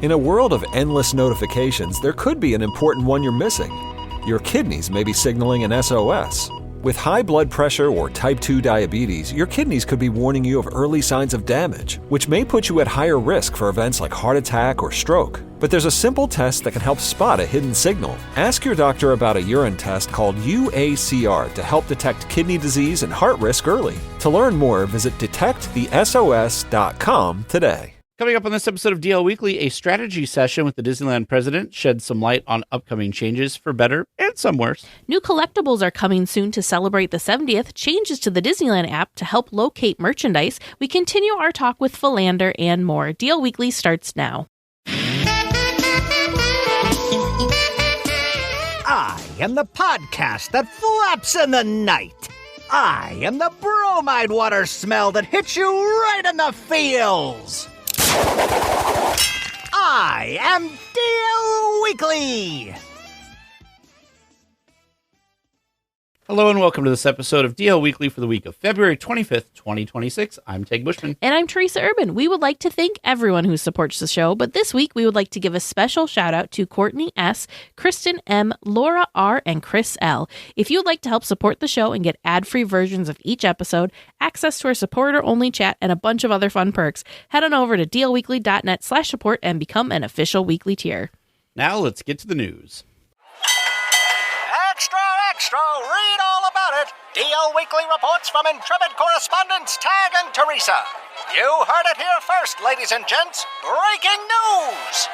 In a world of endless notifications, there could be an important one you're missing. Your kidneys may be signaling an SOS. With high blood pressure or type 2 diabetes, your kidneys could be warning you of early signs of damage, which may put you at higher risk for events like heart attack or stroke. But there's a simple test that can help spot a hidden signal. Ask your doctor about a urine test called UACR to help detect kidney disease and heart risk early. To learn more, visit detectthesos.com today. Coming up on this episode of DL Weekly, a strategy session with the Disneyland president sheds some light on upcoming changes for better and some worse. New collectibles are coming soon to celebrate the 70th, changes to the Disneyland app to help locate merchandise. We continue our talk with Philander and more. DL Weekly starts now. I am the podcast that flaps in the night. I am the bromide water smell that hits you right in the feels. I am DLWeekly. Hello and welcome to this episode of DL Weekly for the week of February 25th, 2026. I'm Tig Bushman. And I'm Teresa Urban. We would like to thank everyone who supports the show, but this week we would like to give a special shout out to Courtney S., Kristen M., Laura R., and Chris L. If you would like to help support the show and get ad-free versions of each episode, access to our supporter-only chat, and a bunch of other fun perks, head on over to dlweekly.net/support and become an official weekly tier. Now let's get to the news. Extra, extra, read all about it. DL Weekly reports from intrepid correspondents Tag and Teresa. You heard it here first, ladies and gents. Breaking news!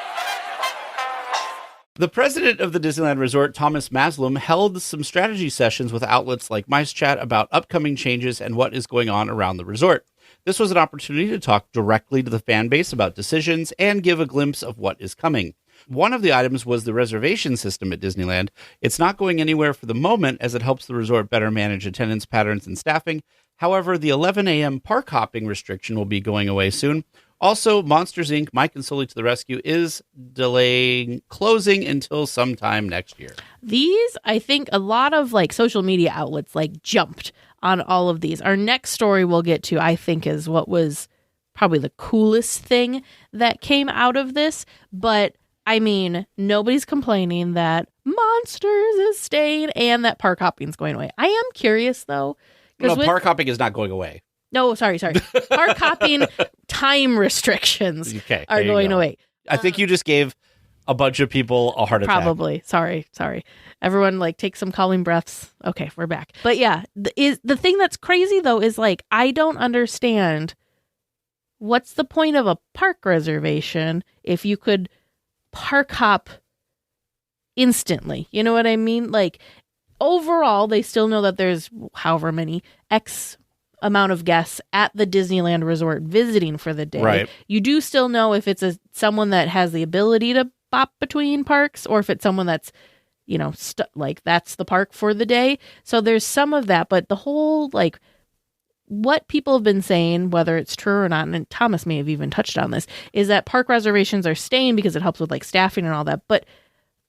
The president of the Disneyland Resort, Thomas Masloum, held some strategy sessions with outlets like MiceChat about upcoming changes and what is going on around the resort. This was an opportunity to talk directly to the fan base about decisions and give a glimpse of what is coming. One of the items was the reservation system at Disneyland. It's not going anywhere for the moment as it helps the resort better manage attendance patterns and staffing. However, the 11 a.m. park hopping restriction will be going away soon. Also, Monsters, Inc., Mike and Sully to the Rescue is delaying closing until sometime next year. These, I think a lot of social media outlets jumped on all of these. Our next story we'll get to, I think, is what was probably the coolest thing that came out of this. But I mean, nobody's complaining that Monsters is staying and that park hopping is going away. I am curious, though. No, park hopping is not going away. No, sorry. Park hopping time restrictions are going away. I think you just gave a bunch of people a heart attack. Probably. Sorry. Everyone, take some calming breaths. Okay, we're back. But yeah, the thing that's crazy, though, is I don't understand what's the point of a park reservation if you could park hop instantly. You know what I mean? Overall, they still know that there's however many X amount of guests at the Disneyland Resort visiting for the day. Right. You do still know if it's someone that has the ability to bop between parks or if it's someone that's, that's the park for the day. So there's some of that, but the whole, what people have been saying, whether it's true or not, and Thomas may have even touched on this, is that park reservations are staying because it helps with staffing and all that. But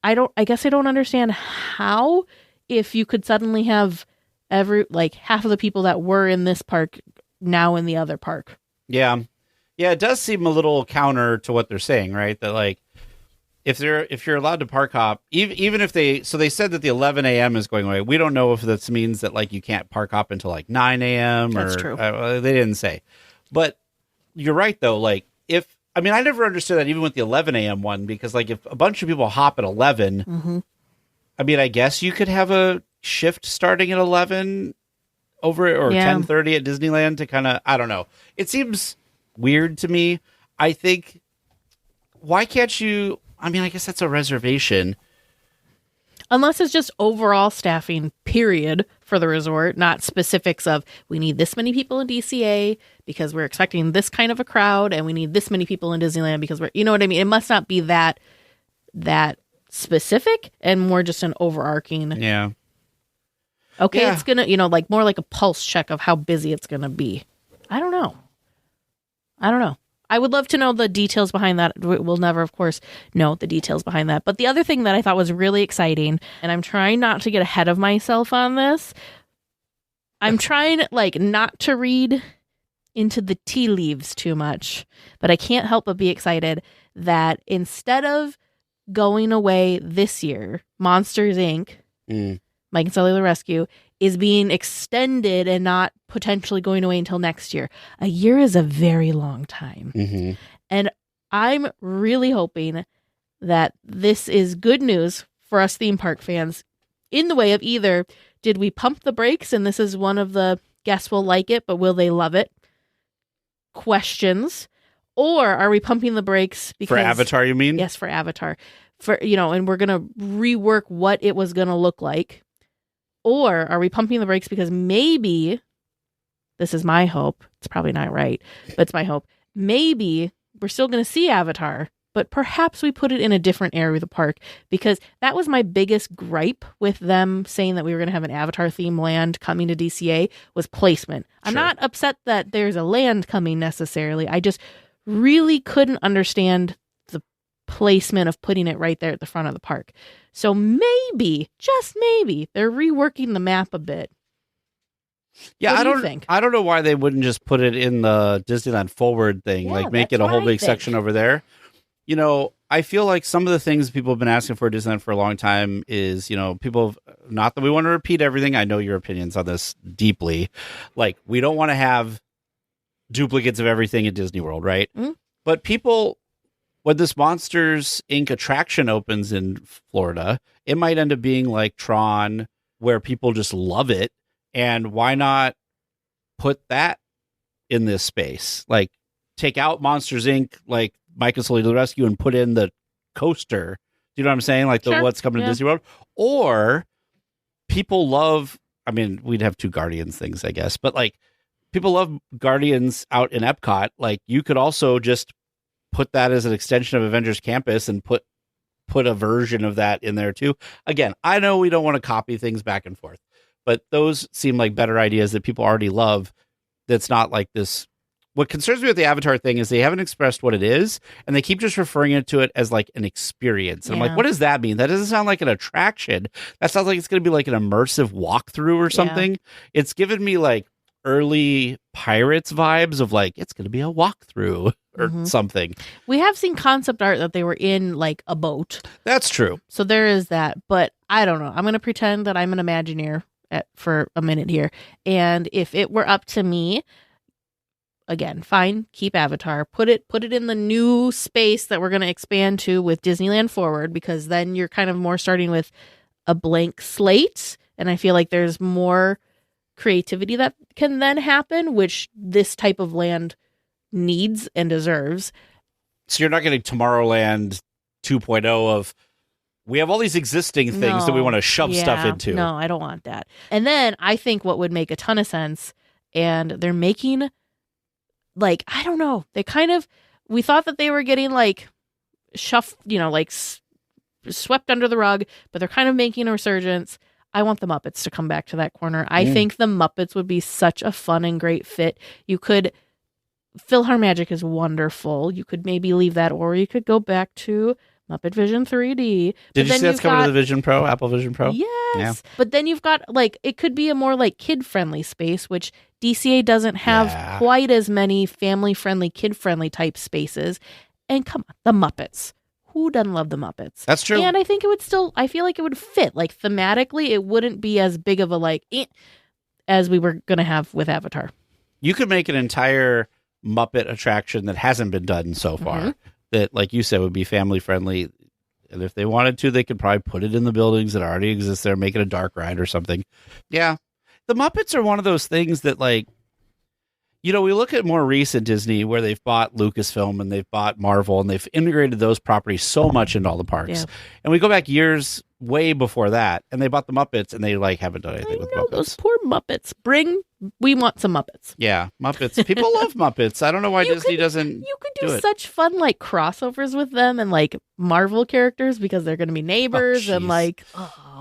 I guess I don't understand how, if you could suddenly have half of the people that were in this park now in the other park. Yeah, it does seem a little counter to what they're saying, right? That if you're allowed to park hop, even if they said that the 11 a.m. is going away. We don't know if that means that you can't park hop until 9 a.m. That's true. They didn't say, but you're right though. I never understood that even with the 11 a.m. one, because if a bunch of people hop at 11, mm-hmm. I guess you could have a shift starting at 11 over or 10:30 at Disneyland to kind of, I don't know. It seems weird to me. I think, why can't you? I guess that's a reservation. Unless it's just overall staffing, period, for the resort, not specifics of we need this many people in DCA because we're expecting this kind of a crowd, and we need this many people in Disneyland because we're, you know what I mean? It must not be that specific and more just an overarching. Yeah. Okay, yeah. It's going to, more like a pulse check of how busy it's going to be. I don't know. I would love to know the details behind that. We'll never, of course, know the details behind that. But the other thing that I thought was really exciting, and I'm trying not to get ahead of myself on this. I'm trying, not to read into the tea leaves too much, but I can't help but be excited that instead of going away this year, Monsters, Inc., Mike and Sully the Rescue, is being extended and not potentially going away until next year. A year is a very long time. Mm-hmm. And I'm really hoping that this is good news for us theme park fans in the way of either did we pump the brakes and this is one of the guests will like it, but will they love it? Questions. Or are we pumping the brakes because... For Avatar, you mean? Yes, for Avatar. And we're going to rework what it was going to look like. Or are we pumping the brakes because maybe, this is my hope, it's probably not right, but it's my hope, maybe we're still going to see Avatar, but perhaps we put it in a different area of the park, because that was my biggest gripe with them saying that we were going to have an Avatar theme land coming to DCA was placement. I'm not upset that there's a land coming necessarily. I just really couldn't understand the placement of putting it right there at the front of the park. So maybe, just maybe, they're reworking the map a bit. Yeah, What do you think? I don't know why they wouldn't just put it in the Disneyland Forward thing, Yeah, like make it that's a what whole I big think. section over there. I feel like some of the things people have been asking for Disneyland for a long time is, people, not that we want to repeat everything. I know your opinions on this deeply. Like, we don't want to have duplicates of everything at Disney World, right? Mm. But people, when this Monsters, Inc. attraction opens in Florida, it might end up being like Tron, where people just love it. And why not put that in this space? Like, take out Monsters, Inc., like Mike and Sully to the Rescue, and put in the coaster. Do you know what I'm saying? Like Sure. what's coming to Disney World? Or people love, we'd have two Guardians things, I guess, but like people love Guardians out in Epcot. Like, you could also just put that as an extension of Avengers Campus and put a version of that in there too. Again, I know we don't want to copy things back and forth, but those seem like better ideas that people already love. That's not like this. What concerns me with the Avatar thing is they haven't expressed what it is, and they keep just referring to it as like an experience. And I'm like, what does that mean? That doesn't sound like an attraction. That sounds like it's going to be like an immersive walkthrough or something. It's given me like early Pirates vibes of like, it's going to be a walkthrough or something. We have seen concept art that they were in like a boat. That's true. So there is that, but I don't know. I'm going to pretend that I'm an Imagineer for a minute here. And if it were up to me, again, fine, keep Avatar, put it in the new space that we're going to expand to with Disneyland Forward, because then you're kind of more starting with a blank slate. And I feel like there's more creativity that can then happen, which this type of land needs and deserves. So you're not getting Tomorrowland 2.0 of, we have all these existing things that we want to shove stuff into. No, I don't want that. And then I think what would make a ton of sense, and they're making, like, I don't know, they kind of, we thought that they were getting like shoved, swept under the rug, but they're kind of making a resurgence. I want the Muppets to come back to that corner. I think the Muppets would be such a fun and great fit. PhilharMagic is wonderful. You could maybe leave that, or you could go back to Muppet Vision 3D. Did you see that's coming to the Vision Pro, Apple Vision Pro? Yes. Yeah. But then you've got, like, it could be a more, like, kid-friendly space, which DCA doesn't have quite as many family-friendly, kid-friendly type spaces. And come on, the Muppets. Who doesn't love the Muppets? That's true. And I think it would still, I feel like it would fit. Like, thematically, it wouldn't be as big of a, like, as we were going to have with Avatar. You could make an entire Muppet attraction that hasn't been done so far. That, like you said, would be family friendly. And if they wanted to, they could probably put it in the buildings that already exist there, make it a dark ride or something. Yeah. The Muppets are one of those things that, like, we look at more recent Disney where they've bought Lucasfilm and they've bought Marvel and they've integrated those properties so much into all the parks. Yeah. And we go back years way before that, and they bought the Muppets and they, like, haven't done anything with Muppets. Those poor Muppets. We want some Muppets. Yeah, Muppets. People love Muppets. I don't know why Disney doesn't. You could do such fun, like, crossovers with them and, like, Marvel characters, because they're going to be neighbors and, like,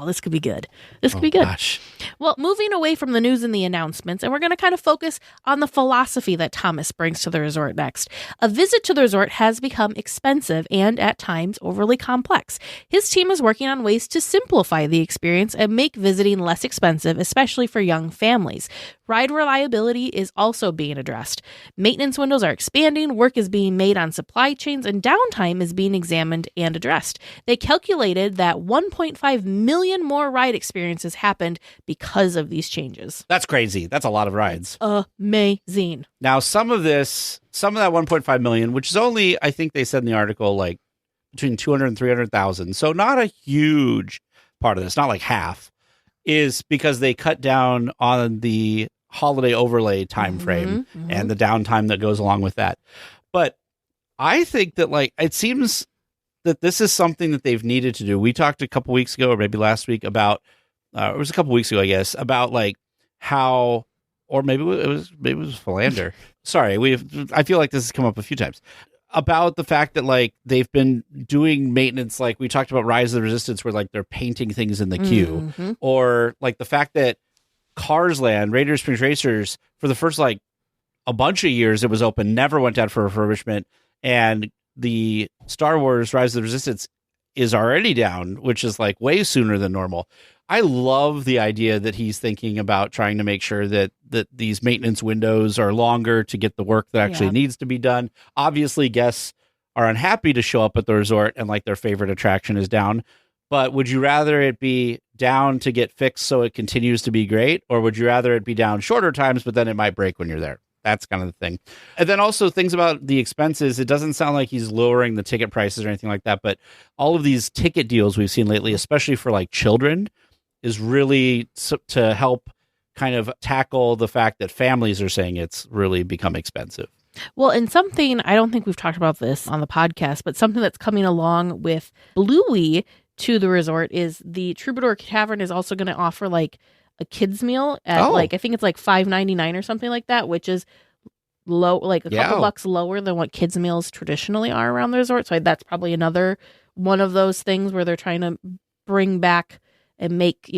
this could be good. This could be good. Gosh. Well, moving away from the news and the announcements, and we're going to kind of focus on the philosophy that Thomas brings to the resort next. A visit to the resort has become expensive and, at times, overly complex. His team is working on ways to simplify the experience and make visiting less expensive, especially for young families. Ride reliability is also being addressed. Maintenance windows are expanding, work is being made on supply chains, and downtime is being examined and addressed. They calculated that 1.5 million more ride experiences happened because of these changes. That's crazy. That's a lot of rides. Amazing. Now, some of that 1.5 million, which is only, I think they said in the article, like between 200 and 300,000. So not a huge part of this, not like half, is because they cut down on the holiday overlay time frame and the downtime that goes along with that. But I think that, like, it seems that this is something that they've needed to do. We talked a couple weeks ago, or maybe last week, about it was a couple weeks ago, I guess, about like how, or maybe it was Philander. Sorry, I feel like this has come up a few times, about the fact that, like, they've been doing maintenance. Like we talked about Rise of the Resistance, where like they're painting things in the queue, or like the fact that Cars Land, Radiator Springs Racers, for the first like a bunch of years it was open, never went out for refurbishment, and the Star Wars Rise of the Resistance is already down, which is like way sooner than normal. I love the idea that he's thinking about trying to make sure that these maintenance windows are longer to get the work that actually needs to be done. Obviously, guests are unhappy to show up at the resort and like their favorite attraction is down. But would you rather it be down to get fixed so it continues to be great? Or would you rather it be down shorter times, but then it might break when you're there? That's kind of the thing. And then also things about the expenses. It doesn't sound like he's lowering the ticket prices or anything like that. But all of these ticket deals we've seen lately, especially for like children, is really to help kind of tackle the fact that families are saying it's really become expensive. Well, and something, I don't think we've talked about this on the podcast, but something that's coming along with Bluey to the resort is the Troubadour Tavern is also going to offer like a kids meal at like, I think it's like $5.99 or something like that, which is low, like a couple bucks lower than what kids meals traditionally are around the resort. So that's probably another one of those things where they're trying to bring back and make,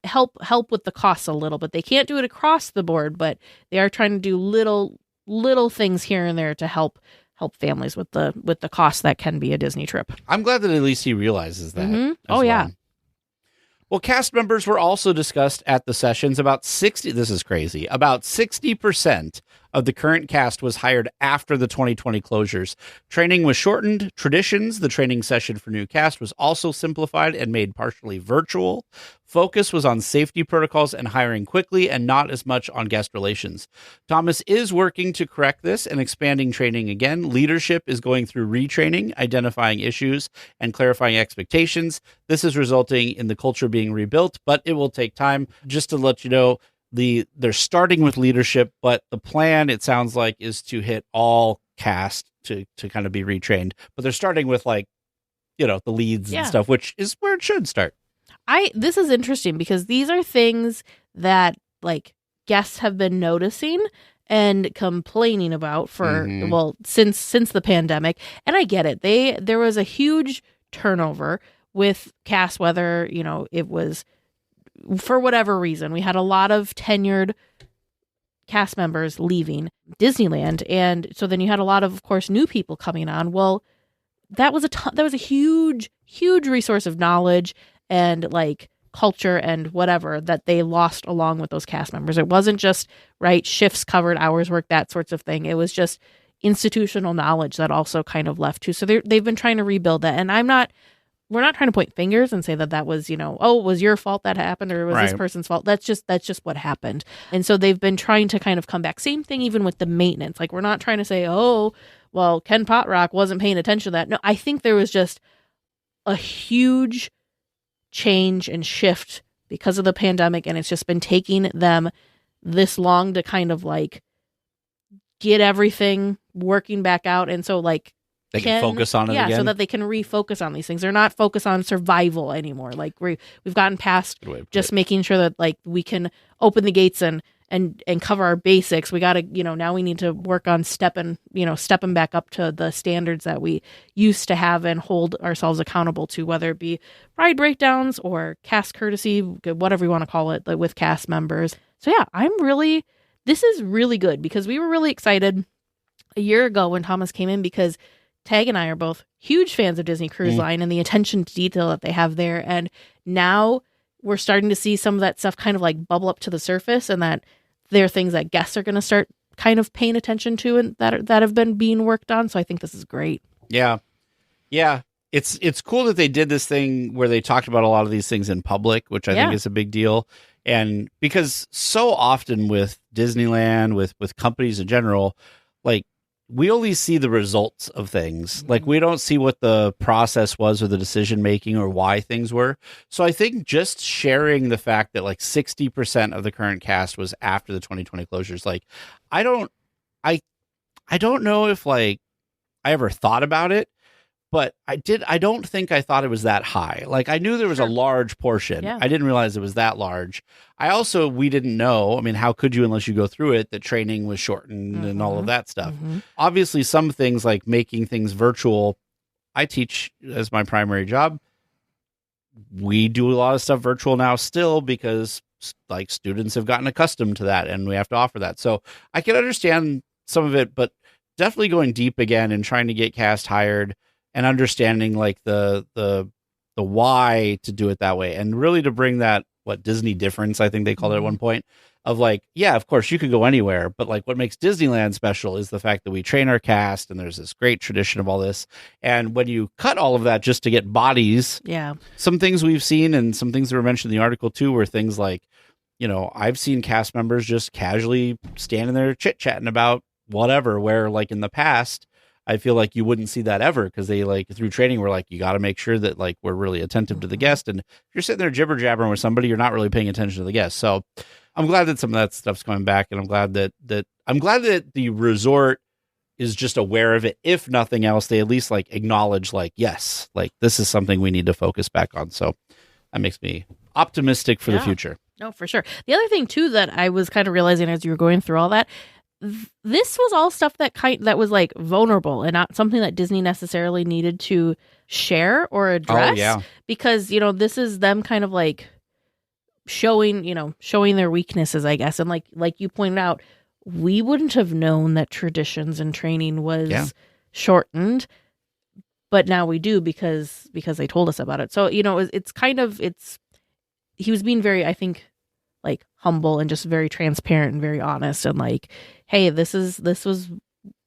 help with the costs a little bit. They can't do it across the board, but they are trying to do little things here and there to help families with the cost that can be a Disney trip. I'm glad that at least he realizes that. Oh, yeah. Well, cast members were also discussed at the sessions. About 60% of the current cast was hired after the 2020 closures. Training was shortened. Traditions, the training session for new cast, was also simplified and made partially virtual. Focus was on safety protocols and hiring quickly, and not as much on guest relations. Thomas is working to correct this and expanding training again. Leadership is going through retraining, identifying issues, and clarifying expectations. This is resulting in the culture being rebuilt, but it will take time. Just to let you know, they're starting with leadership, but the plan, it sounds like, is to hit all cast to kind of be retrained. But they're starting with like, the leads and stuff, which is where it should start. This is interesting because these are things that like guests have been noticing and complaining about for since the pandemic. And I get it. There was a huge turnover with cast, whether, it was for whatever reason. We had a lot of tenured cast members leaving Disneyland, and so then you had a lot of course, new people coming on. Well, that was a huge resource of knowledge and like culture and whatever that they lost along with those cast members. It wasn't just shifts covered, hours worked, that sorts of thing. It was just institutional knowledge that also kind of left too. So they've been trying to rebuild that, and we're not trying to point fingers and say that was, it was your fault that happened or it was this person's fault. That's just what happened. And so they've been trying to kind of come back. Same thing even with the maintenance. Like, we're not trying to say, Ken Potrock wasn't paying attention to that. No, I think there was just a huge change and shift because of the pandemic, and it's just been taking them this long to kind of like get everything working back out. And so like, they can focus on it again. Yeah, so that they can refocus on these things. They're not focused on survival anymore. Like we've gotten past just making sure that like we can open the gates and cover our basics. We got to, now we need to work on stepping back up to the standards that we used to have and hold ourselves accountable to, whether it be ride breakdowns or cast courtesy, whatever you want to call it, like with cast members. So yeah, this is really good because we were really excited a year ago when Thomas came in because Tag and I are both huge fans of Disney Cruise Line and the attention to detail that they have there. And now we're starting to see some of that stuff kind of like bubble up to the surface, and that they're things that guests are going to start kind of paying attention to and that have been being worked on. So I think this is great. Yeah. Yeah. It's cool that they did this thing where they talked about a lot of these things in public, which I think is a big deal. And because so often with Disneyland, with companies in general, like we only see the results of things. Like we don't see what the process was or the decision making or why things were. So I think just sharing the fact that like 60% of the current cast was after the 2020 closures, like I don't know if like I ever thought about it, but I don't think I thought it was that high. Like I knew there was a large portion. Yeah. I didn't realize it was that large. We didn't know. I mean, how could you unless you go through it, that training was shortened and all of that stuff. Obviously, some things like making things virtual, I teach as my primary job. We do a lot of stuff virtual now still because like students have gotten accustomed to that and we have to offer that. So I can understand some of it, but definitely going deep again and trying to get cast hired and understanding like the why to do it that way, and really to bring that Disney difference, I think they called it at one point, of like, yeah, of course you could go anywhere, but like what makes Disneyland special is the fact that we train our cast and there's this great tradition of all this. And when you cut all of that just to get bodies, some things we've seen and some things that were mentioned in the article too were things like, you know, I've seen cast members just casually standing there chit-chatting about whatever, where like in the past I feel like you wouldn't see that ever because they like through training we're like, you got to make sure that like we're really attentive to the guest. And if you're sitting there jibber jabbering with somebody, you're not really paying attention to the guest. So I'm glad that some of that stuff's coming back, and I'm glad that the resort is just aware of it. If nothing else, they at least like acknowledge like, yes, like this is something we need to focus back on. So that makes me optimistic for the future. No, for sure. The other thing too that I was kind of realizing as you were going through all that, this was all stuff that was like vulnerable and not something that Disney necessarily needed to share or address. Because, you know, this is them kind of like showing their weaknesses, I guess. And like you pointed out, we wouldn't have known that traditions and training was shortened, but now we do because they told us about it. So, you know, he was being very, I think, like humble and just very transparent and very honest and like, hey, this was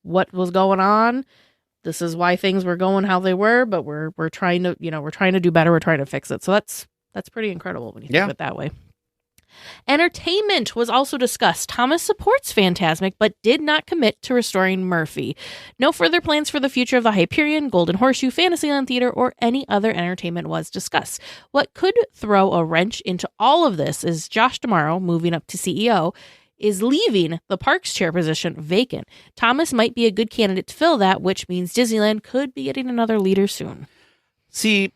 what was going on. This is why things were going how they were, but we're trying to do better. We're trying to fix it. So that's pretty incredible when you think of it that way. Entertainment was also discussed. Thomas supports Fantasmic, but did not commit to restoring Murphy. No further plans for the future of the Hyperion, Golden Horseshoe, Fantasyland Theater, or any other entertainment was discussed. What could throw a wrench into all of this is Josh D'Amaro, moving up to CEO, is leaving the parks chair position vacant. Thomas might be a good candidate to fill that, which means Disneyland could be getting another leader soon. See,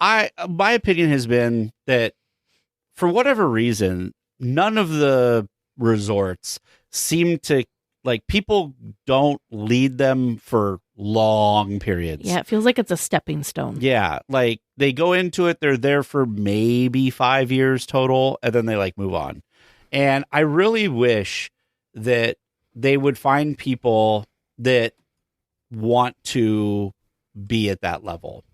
my opinion has been that for whatever reason, none of the resorts seem to, like, people don't lead them for long periods. Yeah, it feels like it's a stepping stone. Yeah, like they go into it, they're there for maybe 5 years total, and then they like move on. And I really wish that they would find people that want to be at that level.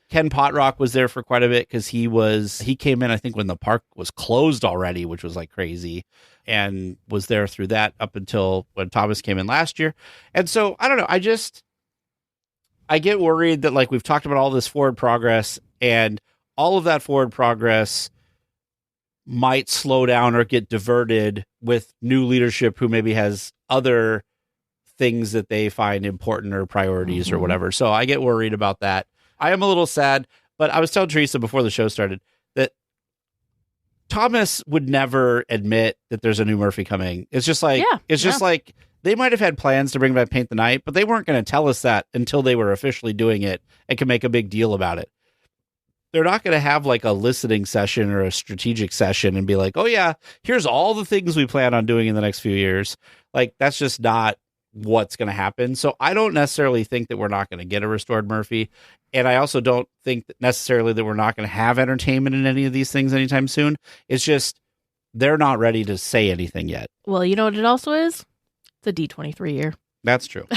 Ken Potrock was there for quite a bit because he came in, I think, when the park was closed already, which was like crazy, and was there through that up until when Thomas came in last year. And so I don't know. I get worried that, like, we've talked about all this forward progress, and all of that forward progress might slow down or get diverted with new leadership who maybe has other things that they find important or priorities or whatever. So I get worried about that. I am a little sad, but I was telling Teresa before the show started that Thomas would never admit that there's a new Murphy coming. It's just like, just like they might have had plans to bring back Paint the Night, but they weren't going to tell us that until they were officially doing it and could make a big deal about it. They're not going to have like a listening session or a strategic session and be like, oh yeah, here's all the things we plan on doing in the next few years. Like, that's just not what's going to happen. So I don't necessarily think that we're not going to get a restored Murphy. And I also don't think that necessarily that we're not going to have entertainment in any of these things anytime soon. It's just, they're not ready to say anything yet. Well, you know what it also is? It's a D23 year. That's true.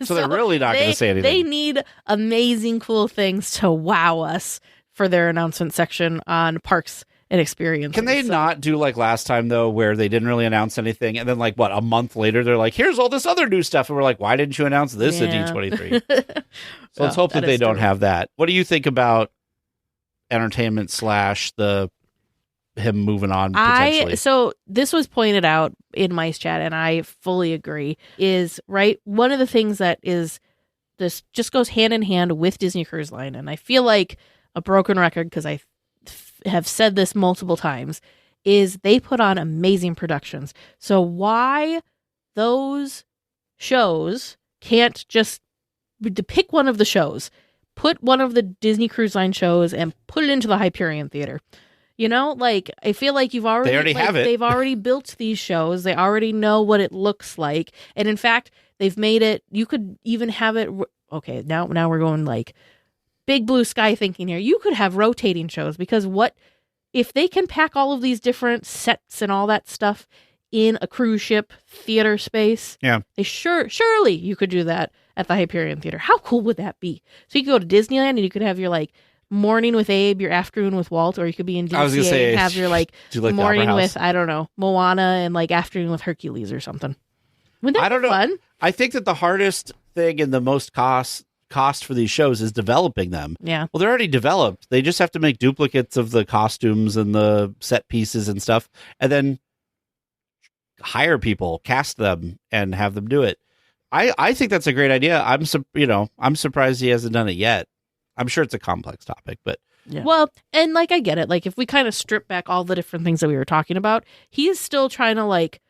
So they're really not going to say anything. They need amazing, cool things to wow us for their announcement section on parks and experiences. Can they not do like last time, though, where they didn't really announce anything, and then like, what, a month later, they're like, here's all this other new stuff, and we're like, why didn't you announce this at D23? So let's hope that they don't have that. What do you think about entertainment / him moving on potentially? So this was pointed out in Mice Chat, and I fully agree, is, right, one of the things that is, this just goes hand in hand with Disney Cruise Line, and I feel like a broken record because I have said this multiple times, is they put on amazing productions. So why those shows can't just pick one of the shows, put one of the Disney Cruise Line shows and put it into the Hyperion Theater. You know, like, I feel like they already have it. They've already built these shows. They already know what it looks like. And in fact, they've made it, you could even have it, okay, now we're going like big blue sky thinking here. You could have rotating shows, because what if they can pack all of these different sets and all that stuff in a cruise ship theater space? Yeah. Surely you could do that at the Hyperion Theater. How cool would that be? So you could go to Disneyland and you could have your like morning with Abe, your afternoon with Walt, or you could be in DCA and have your like morning with, I don't know, Moana, and like afternoon with Hercules or something. Wouldn't that be fun? I think that the hardest thing and the most cost for these shows is developing them. Yeah. Well, they're already developed. They just have to make duplicates of the costumes and the set pieces and stuff, and then hire people, cast them, and have them do it. I think that's a great idea. I'm surprised he hasn't done it yet. I'm sure it's a complex topic, but yeah. Well, and like, I get it. Like, if we kind of strip back all the different things that we were talking about, he is still trying to like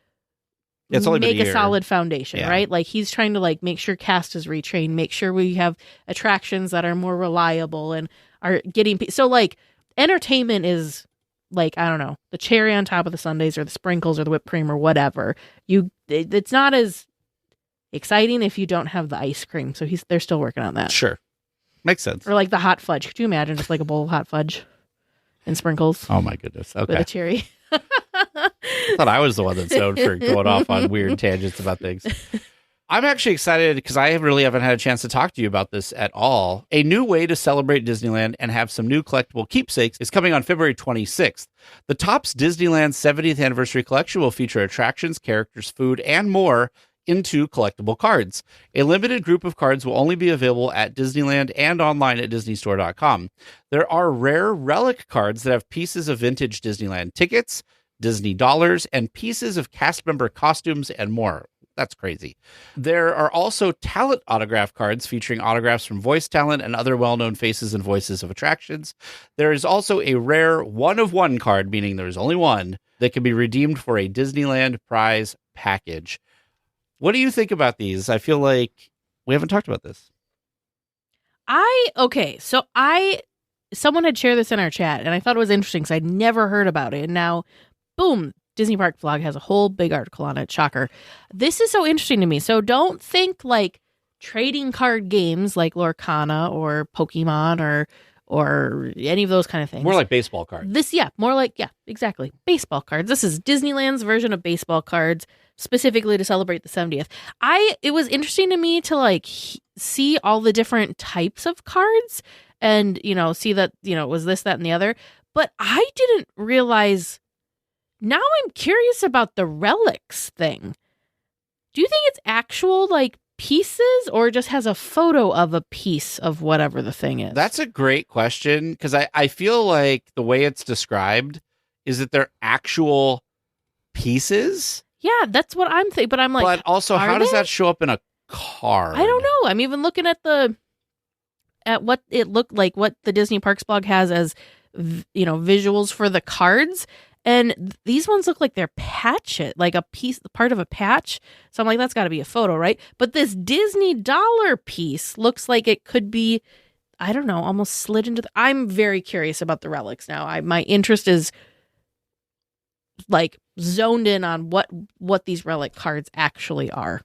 make a solid foundation, right? Like, he's trying to like make sure cast is retrained, make sure we have attractions that are more reliable and are getting so like entertainment is like, I don't know, the cherry on top of the sundaes or the sprinkles or the whipped cream or whatever. It's not as exciting if you don't have the ice cream. So they're still working on that. Sure. Makes sense. Or like the hot fudge. Could you imagine just like a bowl of hot fudge and sprinkles? Oh my goodness. Okay. With a cherry. I thought I was the one that's known for going off on weird tangents about things. I'm actually excited because I really haven't had a chance to talk to you about this at all. A new way to celebrate Disneyland and have some new collectible keepsakes is coming on February 26th. The Topps Disneyland 70th Anniversary Collection will feature attractions, characters, food, and more into collectible cards. A limited group of cards will only be available at Disneyland and online at DisneyStore.com. There are rare relic cards that have pieces of vintage Disneyland tickets, Disney dollars, and pieces of cast member costumes and more. That's crazy. There are also talent autograph cards featuring autographs from voice talent and other well-known faces and voices of attractions. There is also a rare one-of-one card, meaning there's only one, that can be redeemed for a Disneyland prize package. What do you think about these? I feel like we haven't talked about this. Someone had shared this in our chat, and I thought it was interesting because I'd never heard about it. And now, boom, Disney Park Vlog has a whole big article on it. Shocker. This is so interesting to me. So don't think like trading card games like Lorcana or Pokemon or any of those kind of things. More like baseball cards. Exactly. Baseball cards. This is Disneyland's version of baseball cards, specifically to celebrate the 70th. It was interesting to me to like see all the different types of cards and, see that, it was this, that, and the other. But I didn't realize. Now I'm curious about the relics thing. Do you think it's actual like pieces or just has a photo of a piece of whatever the thing is? That's a great question, because I feel like the way it's described is that they're actual pieces. Yeah, that's what I'm thinking. But I'm like, but also, how does that show up in a card? I don't know. I'm even looking at what it looked like, what the Disney Parks blog has as visuals for the cards. And these ones look like they're like part of a patch. So I'm like, that's got to be a photo, right? But this Disney dollar piece looks like it could be, I don't know, almost slid into I'm very curious about the relics now. My interest is like zoned in on what these relic cards actually are.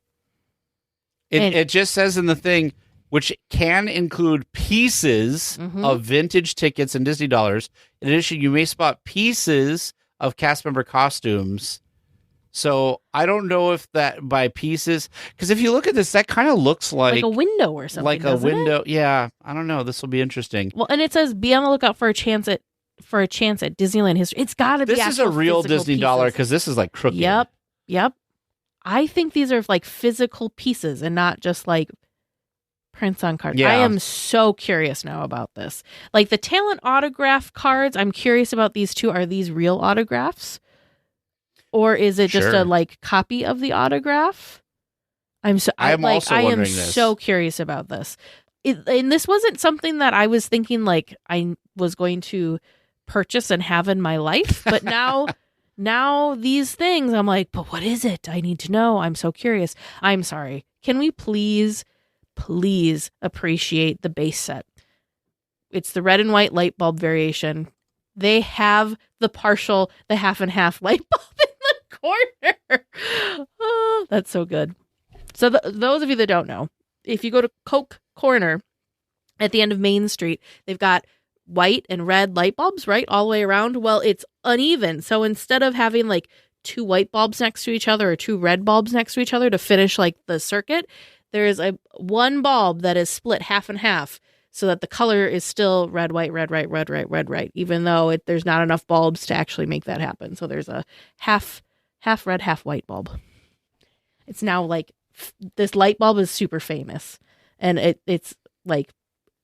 It just says in the thing, which can include pieces of vintage tickets and Disney dollars. In addition, you may spot pieces of cast member costumes. So I don't know if that by pieces, because if you look at this, that kind of looks like a window or something. Like a window. Yeah. I don't know. This will be interesting. Well, and it says be on the lookout for a chance at for a chance at Disneyland history. It's got to be. This is a real Disney dollar because this is like crooked. Yep. I think these are like physical pieces and not just like prints on cards. Yeah. I am so curious now about this. Like the talent autograph cards, I'm curious about these two. Are these real autographs? Or is it just Sure. a like copy of the autograph? I am wondering this. so curious about this. And this wasn't something that I was thinking like I was going to purchase and have in my life, but now these things I'm like, but what is it? I need to know. I'm so curious. I'm sorry. Can we please appreciate the base set? It's the red and white light bulb variation. They have the half and half light bulb in the corner. Oh, that's so good. So those of you that don't know, if you go to Coke Corner at the end of Main Street, they've got white and red light bulbs, right? All the way around. Well, it's uneven. So instead of having like two white bulbs next to each other or two red bulbs next to each other to finish like the circuit, there is one bulb that is split half and half so that the color is still red, white, red, right, even though there's not enough bulbs to actually make that happen. So there's a half red, half white bulb. It's now like this light bulb is super famous, and it's like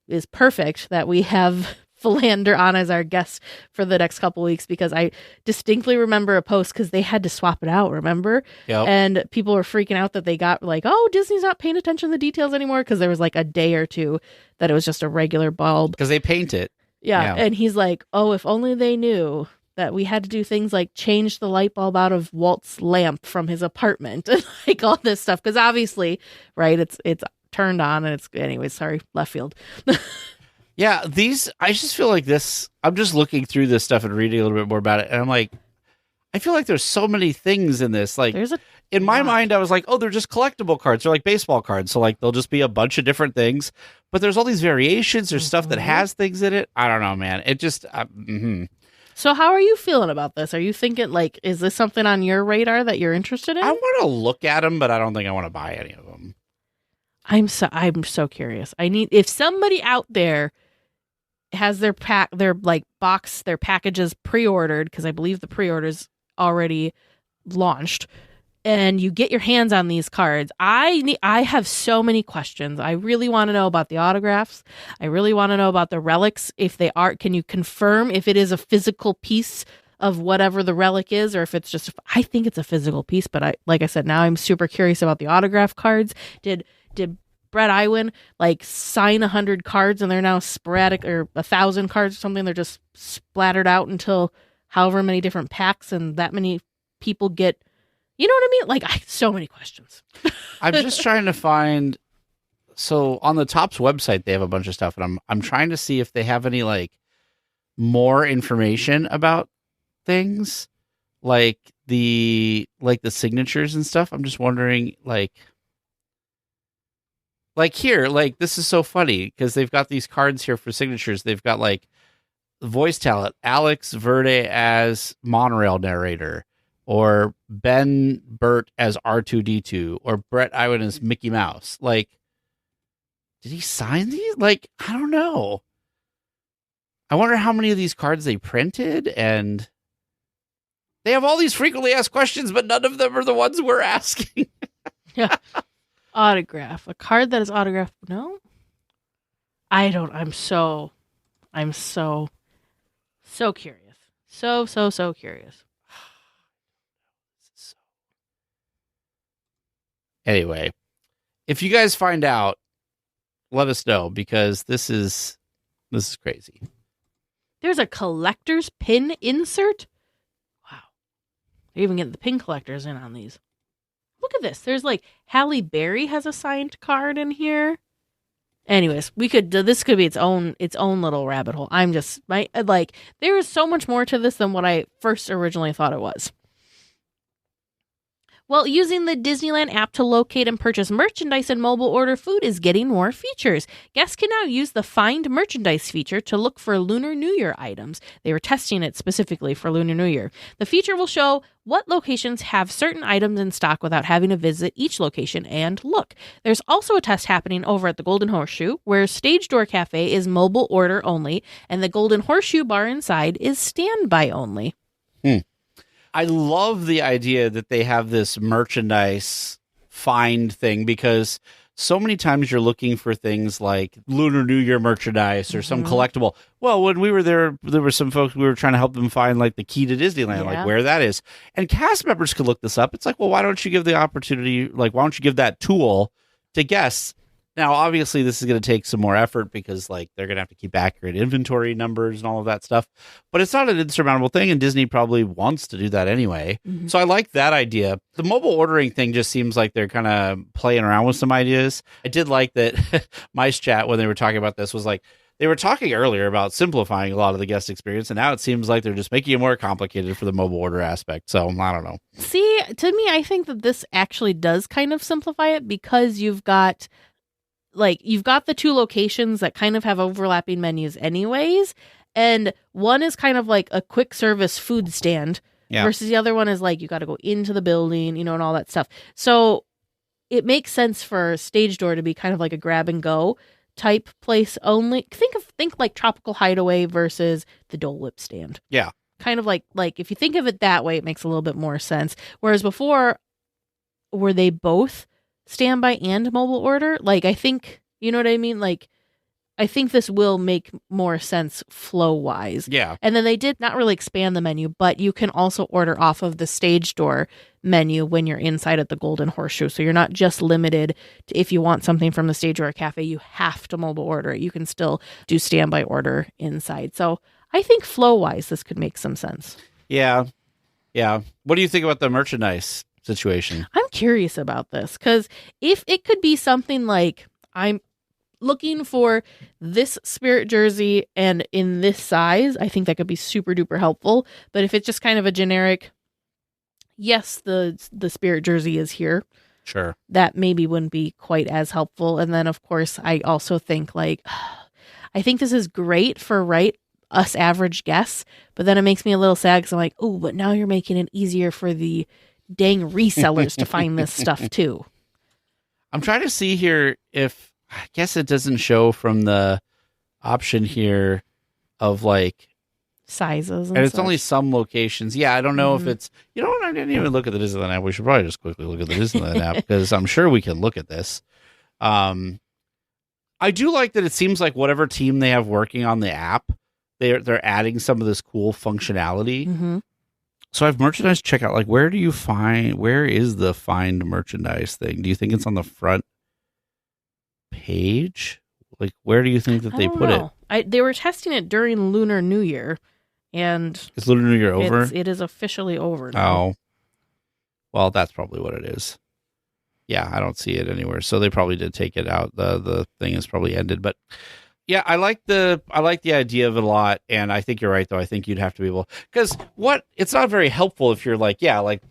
is perfect that we have Philander on as our guest for the next couple weeks, because I distinctly remember a post because they had to swap it out, remember? Yep. And people were freaking out that they got like, oh, Disney's not paying attention to the details anymore, because there was like a day or two that it was just a regular bulb. Because they paint it. Yeah. And he's like, oh, if only they knew that we had to do things like change the light bulb out of Walt's lamp from his apartment and like all this stuff. Because obviously, right, it's turned on and anyways, sorry, left field. Yeah, I just feel like this, I'm just looking through this stuff and reading a little bit more about it, and I'm like, I feel like there's so many things in this. Like, in my mind, I was like, oh, they're just collectible cards. They're like baseball cards. So, like, they'll just be a bunch of different things. But there's all these variations. There's stuff that has things in it. I don't know, man. It just, So how are you feeling about this? Are you thinking, like, is this something on your radar that you're interested in? I want to look at them, but I don't think I want to buy any of them. I'm so curious. If somebody out there has their packages pre-ordered, because I believe the pre-orders already launched, and you get your hands on these cards, I have so many questions. I really want to know about the autographs. I really want to know about the relics. If they are, can you confirm if it is a physical piece of whatever the relic is, or if it's just, I think it's a physical piece, but like I said, now I'm super curious about the autograph cards. Did Brett Iwan like sign 100 cards and they're now sporadic, or 1,000 cards or something? They're just splattered out until however many different packs, and that many people get, you know what I mean? Like, so many questions. I'm just trying to find. So on the Topps website, they have a bunch of stuff, and I'm trying to see if they have any like more information about things, like the signatures and stuff. I'm just wondering, like here, like, this is so funny because they've got these cards here for signatures. They've got like voice talent, Alex Verde as monorail narrator, or Ben Burt as R2D2, or Brett Iwan as Mickey Mouse. Like, did he sign these? Like, I don't know. I wonder how many of these cards they printed, and they have all these frequently asked questions, but none of them are the ones we're asking. Yeah. Autograph. A card that is autographed. No? I'm so curious. So curious. Anyway, if you guys find out, let us know, because this is crazy. There's a collector's pin insert? Wow. They're even getting the pin collectors in on these. Look at this. There's like Halle Berry has a signed card in here. Anyways, this could be its own little rabbit hole. There is so much more to this than what I first originally thought it was. Well, using the Disneyland app to locate and purchase merchandise and mobile order food is getting more features. Guests can now use the Find Merchandise feature to look for Lunar New Year items. They were testing it specifically for Lunar New Year. The feature will show what locations have certain items in stock without having to visit each location and look. There's also a test happening over at the Golden Horseshoe, where Stage Door Cafe is mobile order only, and the Golden Horseshoe bar inside is standby only. I love the idea that they have this merchandise find thing, because so many times you're looking for things like Lunar New Year merchandise or some collectible. Well, when we were there were some folks, we were trying to help them find like the key to Disneyland, like where that is. And cast members could look this up. It's like, well, why don't you give the opportunity, like, why don't you give that tool to guests? Now, obviously, this is going to take some more effort because, like, they're going to have to keep accurate inventory numbers and all of that stuff. But it's not an insurmountable thing, and Disney probably wants to do that anyway. So I like that idea. The mobile ordering thing just seems like they're kind of playing around with some ideas. I did like that MiceChat, when they were talking about this, was like, they were talking earlier about simplifying a lot of the guest experience, and now it seems like they're just making it more complicated for the mobile order aspect. So I don't know. See, to me, I think that this actually does kind of simplify it, because you've got the two locations that kind of have overlapping menus anyways. And one is kind of like a quick service food stand versus the other one is like, you got to go into the building, and all that stuff. So it makes sense for Stage Door to be kind of like a grab and go type place only. Think like Tropical Hideaway versus the Dole Whip stand. Yeah. Kind of like if you think of it that way, it makes a little bit more sense. Whereas before, were they both standby and mobile order? Like, I think, you know what I mean? Like, I think this will make more sense flow wise. Yeah. And then they did not really expand the menu, but you can also order off of the Stage Door menu when you're inside at the Golden Horseshoe. So you're not just limited to, if you want something from the Stage Door Cafe, you have to mobile order it. You can still do standby order inside. So I think flow wise, this could make some sense. Yeah. Yeah. What do you think about the merchandise situation? I'm curious about this, because if it could be something like, I'm looking for this Spirit jersey and in this size, I think that could be super duper helpful. But if it's just kind of a generic, yes, the Spirit jersey is here, Sure, that maybe wouldn't be quite as helpful. And then, of course, I also think I think this is great for us average guests, but then it makes me a little sad, because I'm like, oh, but now you're making it easier for the dang resellers to find this stuff too. I'm trying to see here if, I guess it doesn't show from the option here of like sizes. And it's only some locations. Yeah, I don't know if it's, you know what, I didn't even look at the Disneyland app. We should probably just quickly look at the Disneyland app, because I'm sure we can look at this. I do like that it seems like whatever team they have working on the app, they're adding some of this cool functionality. So I have merchandise checkout. Like, where is the find merchandise thing? Do you think it's on the front page? Like, where do you think that they put it? They were testing it during Lunar New Year, and is Lunar New Year over? It is officially over now. Oh, well, that's probably what it is. Yeah, I don't see it anywhere. So they probably did take it out. The thing is probably ended, but yeah, I like the idea of it a lot, and I think you're right though. I think you'd have to be able, because it's not very helpful if you're like, yeah, like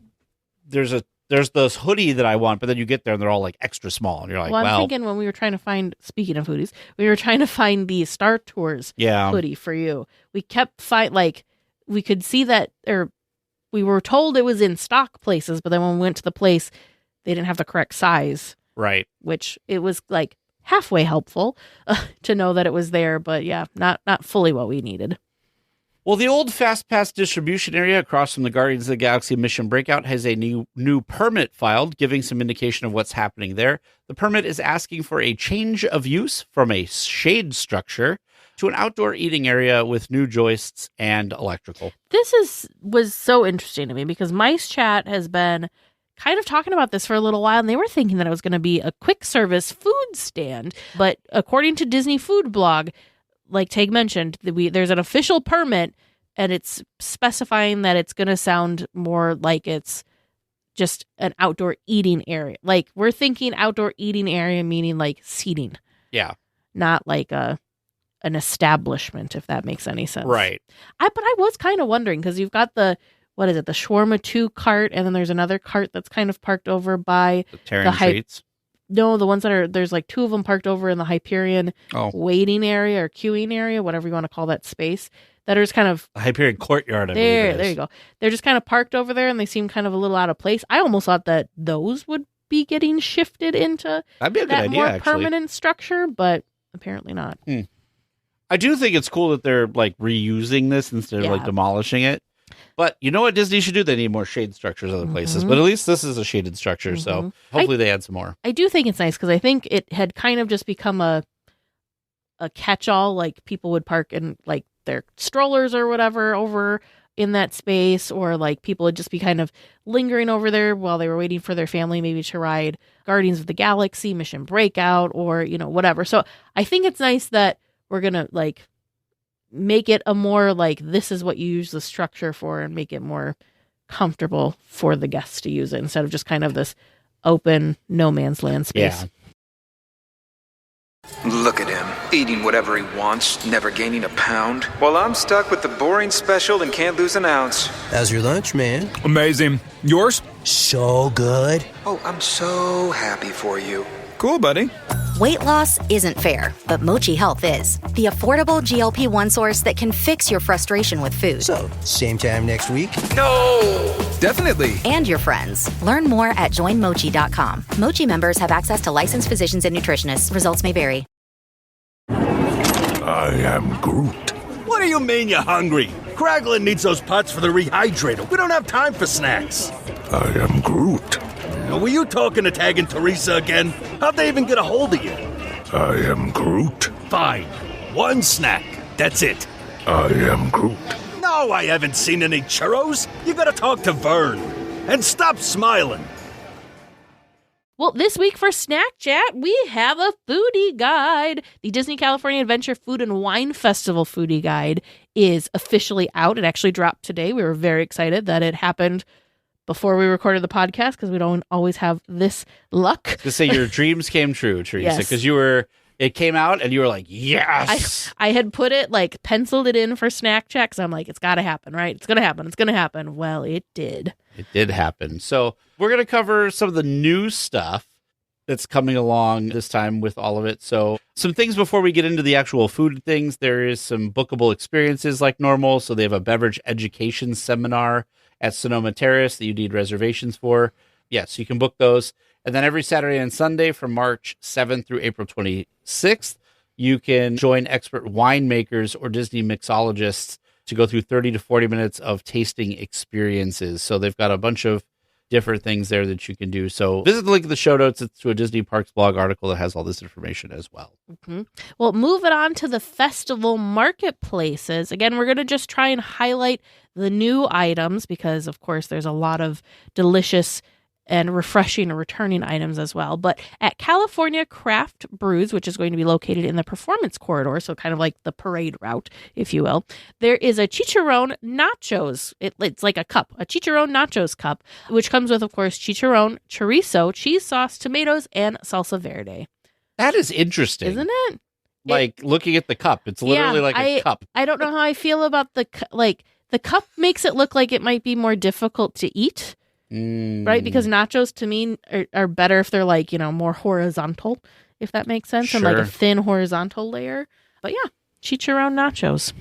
there's this hoodie that I want, but then you get there and they're all like extra small, and you're like, well, I'm thinking when we were trying to find, speaking of hoodies, we were trying to find the Star Tours hoodie for you. We kept we could see that, or we were told it was in stock places, but then when we went to the place, they didn't have the correct size. Right. Which it was like halfway helpful to know that it was there, but yeah, not fully what we needed. Well, the old Fast Pass distribution area across from the Guardians of the Galaxy Mission Breakout has a new permit filed, giving some indication of what's happening there. The permit is asking for a change of use from a shade structure to an outdoor eating area with new joists and electrical. This was so interesting to me, because MiceChat has been kind of talking about this for a little while, and they were thinking that it was going to be a quick service food stand. But according to Disney Food Blog, like Tag mentioned, there's an official permit, and it's specifying that it's going to sound more like it's just an outdoor eating area. Like, we're thinking outdoor eating area meaning like seating. Yeah. Not like an establishment, if that makes any sense. Right. But I was kind of wondering, because you've got what is it? The Shawarma 2 cart. And then there's another cart that's kind of parked over by The Terran Treats. No, the ones that are, there's like 2 of them parked over in the Hyperion waiting area or queuing area, whatever you want to call that space, that are just kind of... The Hyperion Courtyard, I believe it is. There you go. They're just kind of parked over there and they seem kind of a little out of place. I almost thought that those would be getting shifted into That'd be a good that idea, more actually. permanent structure, but apparently not. I do think it's cool that they're like reusing this instead of like demolishing it. But you know what Disney should do? They need more shade structures other places. But at least this is a shaded structure, so hopefully they add some more. I do think it's nice because I think it had kind of just become a catch-all. Like people would park in like their strollers or whatever over in that space, or like people would just be kind of lingering over there while they were waiting for their family maybe to ride Guardians of the Galaxy, Mission Breakout, or whatever. So I think it's nice that we're gonna like make it a more like this is what you use the structure for, and make it more comfortable for the guests to use it instead of just kind of this open no man's land space. Yeah. Look at him, eating whatever he wants, never gaining a pound. While I'm stuck with the boring special and can't lose an ounce. How's your lunch, man? Amazing. Yours? So good. Oh, I'm so happy for you. Cool, buddy. Weight loss isn't fair, but Mochi Health is. The affordable GLP-1 source that can fix your frustration with food. So, same time next week? No! Definitely. And your friends. Learn more at joinmochi.com. Mochi members have access to licensed physicians and nutritionists. Results may vary. I am Groot. What do you mean you're hungry? Kraglin needs those pots for the rehydrator. We don't have time for snacks. I am Groot. Were you talking to Tag and Teresa again? How'd they even get a hold of you? I am Groot. Fine. One snack. That's it. I am Groot. No, I haven't seen any churros. You gotta talk to Vern. And stop smiling. Well, this week for Snack Chat, we have a foodie guide. The Disney California Adventure Food and Wine Festival foodie guide is officially out. It actually dropped today. We were very excited that it happened before we recorded the podcast because we don't always have this luck. To say your dreams came true, Teresa, because it came out and you were like, yes. I had put it, like, penciled it in for Snack Chat because I'm like, it's got to happen, right? It's going to happen. It's going to happen. Well, it did. It did happen. So we're going to cover some of the new stuff that's coming along this time with all of it. So some things before we get into the actual food things. There is some bookable experiences like normal. So they have a beverage education seminar at Sonoma Terrace that you need reservations for. Yes, you can book those. And then every Saturday and Sunday from March 7th through April 26th, you can join expert winemakers or Disney mixologists to go through 30 to 40 minutes of tasting experiences. So they've got a bunch of different things there that you can do. So visit the link in the show notes. It's to a Disney Parks blog article that has all this information as well. Mm-hmm. Well, moving on to the festival marketplaces. Again, we're going to just try and highlight the new items because, of course, there's a lot of delicious and refreshing and returning items as well. But at California Craft Brews, which is going to be located in the Performance Corridor, so kind of like the parade route, if you will, there is a chicharron nachos. It's like a cup, a chicharron nachos cup, which comes with, of course, chicharron, chorizo, cheese sauce, tomatoes, and salsa verde. That is interesting. Isn't it? Like looking at the cup. It's literally like a cup. I don't know how I feel about the cup makes it look like it might be more difficult to eat. Right? Because nachos to me are better if they're like, more horizontal, if that makes sense. Sure. And like a thin horizontal layer. But yeah, chicharron nachos.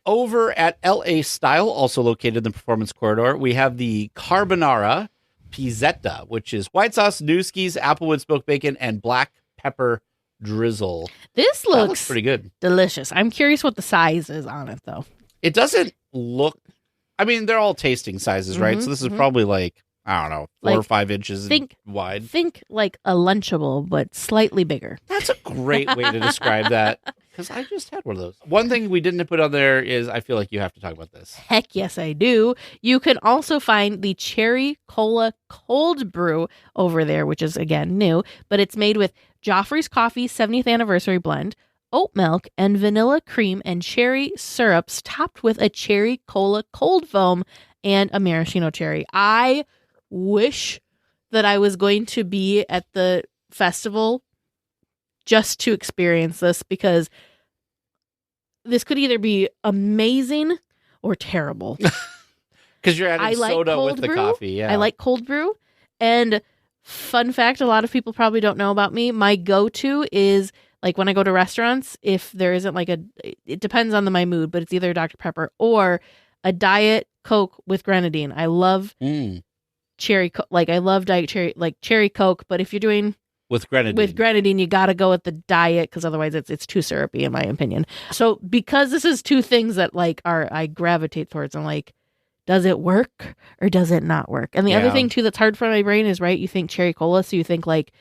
Over at LA Style, also located in the Performance Corridor, we have the Carbonara Pizzetta, which is white sauce, Newski's, applewood smoked bacon, and black pepper drizzle. This looks pretty good. Delicious. I'm curious what the size is on it, though. It doesn't look... I mean, they're all tasting sizes, right? So this is probably like, I don't know, 4 or 5 inches wide. Think like a Lunchable, but slightly bigger. That's a great way to describe that, because I just had one of those. One thing we didn't put on there is I feel like you have to talk about this. Heck yes, I do. You can also find the Cherry Cola Cold Brew over there, which is, again, new, but it's made with Joffrey's Coffee 70th Anniversary Blend, oat milk, and vanilla cream and cherry syrups topped with a cherry cola cold foam and a maraschino cherry. I wish that I was going to be at the festival just to experience this, because this could either be amazing or terrible. Because you're adding I like soda cold with the brew. coffee. Yeah. I like cold brew. And fun fact, a lot of people probably don't know about me. My go-to is like when I go to restaurants, if there isn't like it depends on my mood, but it's either a Dr. Pepper or a Diet Coke with grenadine. I love cherry, I love Diet Cherry, like cherry Coke. But if you're doing with grenadine, you got to go with the Diet because otherwise it's too syrupy in my opinion. So because this is two things that like I gravitate towards, I'm like, does it work or does it not work? And the other thing too that's hard for my brain is, right, you think cherry cola, so you think like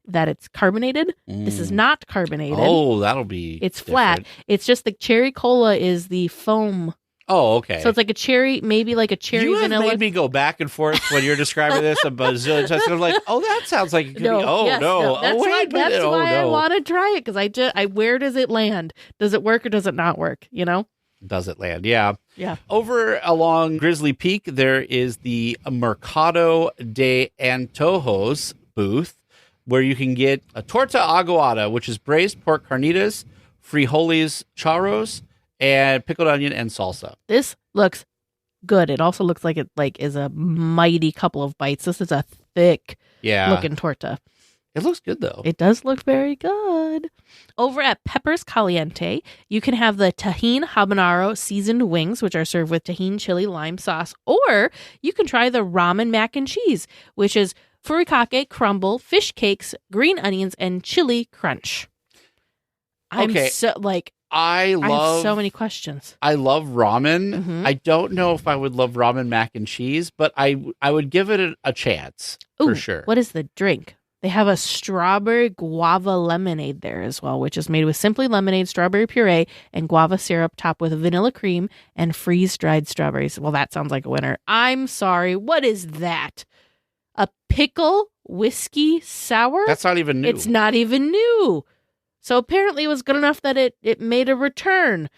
that it's carbonated. This is not carbonated. Oh, that'll be It's flat. It's just the cherry cola is the foam. Oh, okay. So it's like a cherry, maybe like a cherry you vanilla. You have made me go back and forth when you're describing this a bazillion times. I'm like, oh, that sounds like it could be. Oh, yes, no. That's Oh, wait. That's why I no. want to try it, because where does it land? Does it work or does it not work? You know? Does it land? Yeah. Yeah. Over along Grizzly Peak, there is the Mercado de Antojos booth, where you can get a torta aguada, which is braised pork carnitas, frijoles charros, and pickled onion and salsa. This looks good. It also looks like it is a mighty couple of bites. This is a thick looking torta. It looks good though. It does look very good. Over at Peppers Caliente, you can have the Tajin Habanero seasoned wings, which are served with Tajin chili lime sauce, or you can try the ramen mac and cheese, which is furikake crumble, fish cakes, green onions, and chili crunch. I have so many questions. I love ramen. Mm-hmm. I don't know if I would love ramen mac and cheese, but I would give it a chance for sure. What is the drink? They have a strawberry guava lemonade there as well, which is made with simply lemonade, strawberry puree, and guava syrup topped with vanilla cream and freeze-dried strawberries. Well, that sounds like a winner. I'm sorry. What is that? A pickle whiskey sour? That's not even new. It's not even new. So apparently it was good enough that it made a return.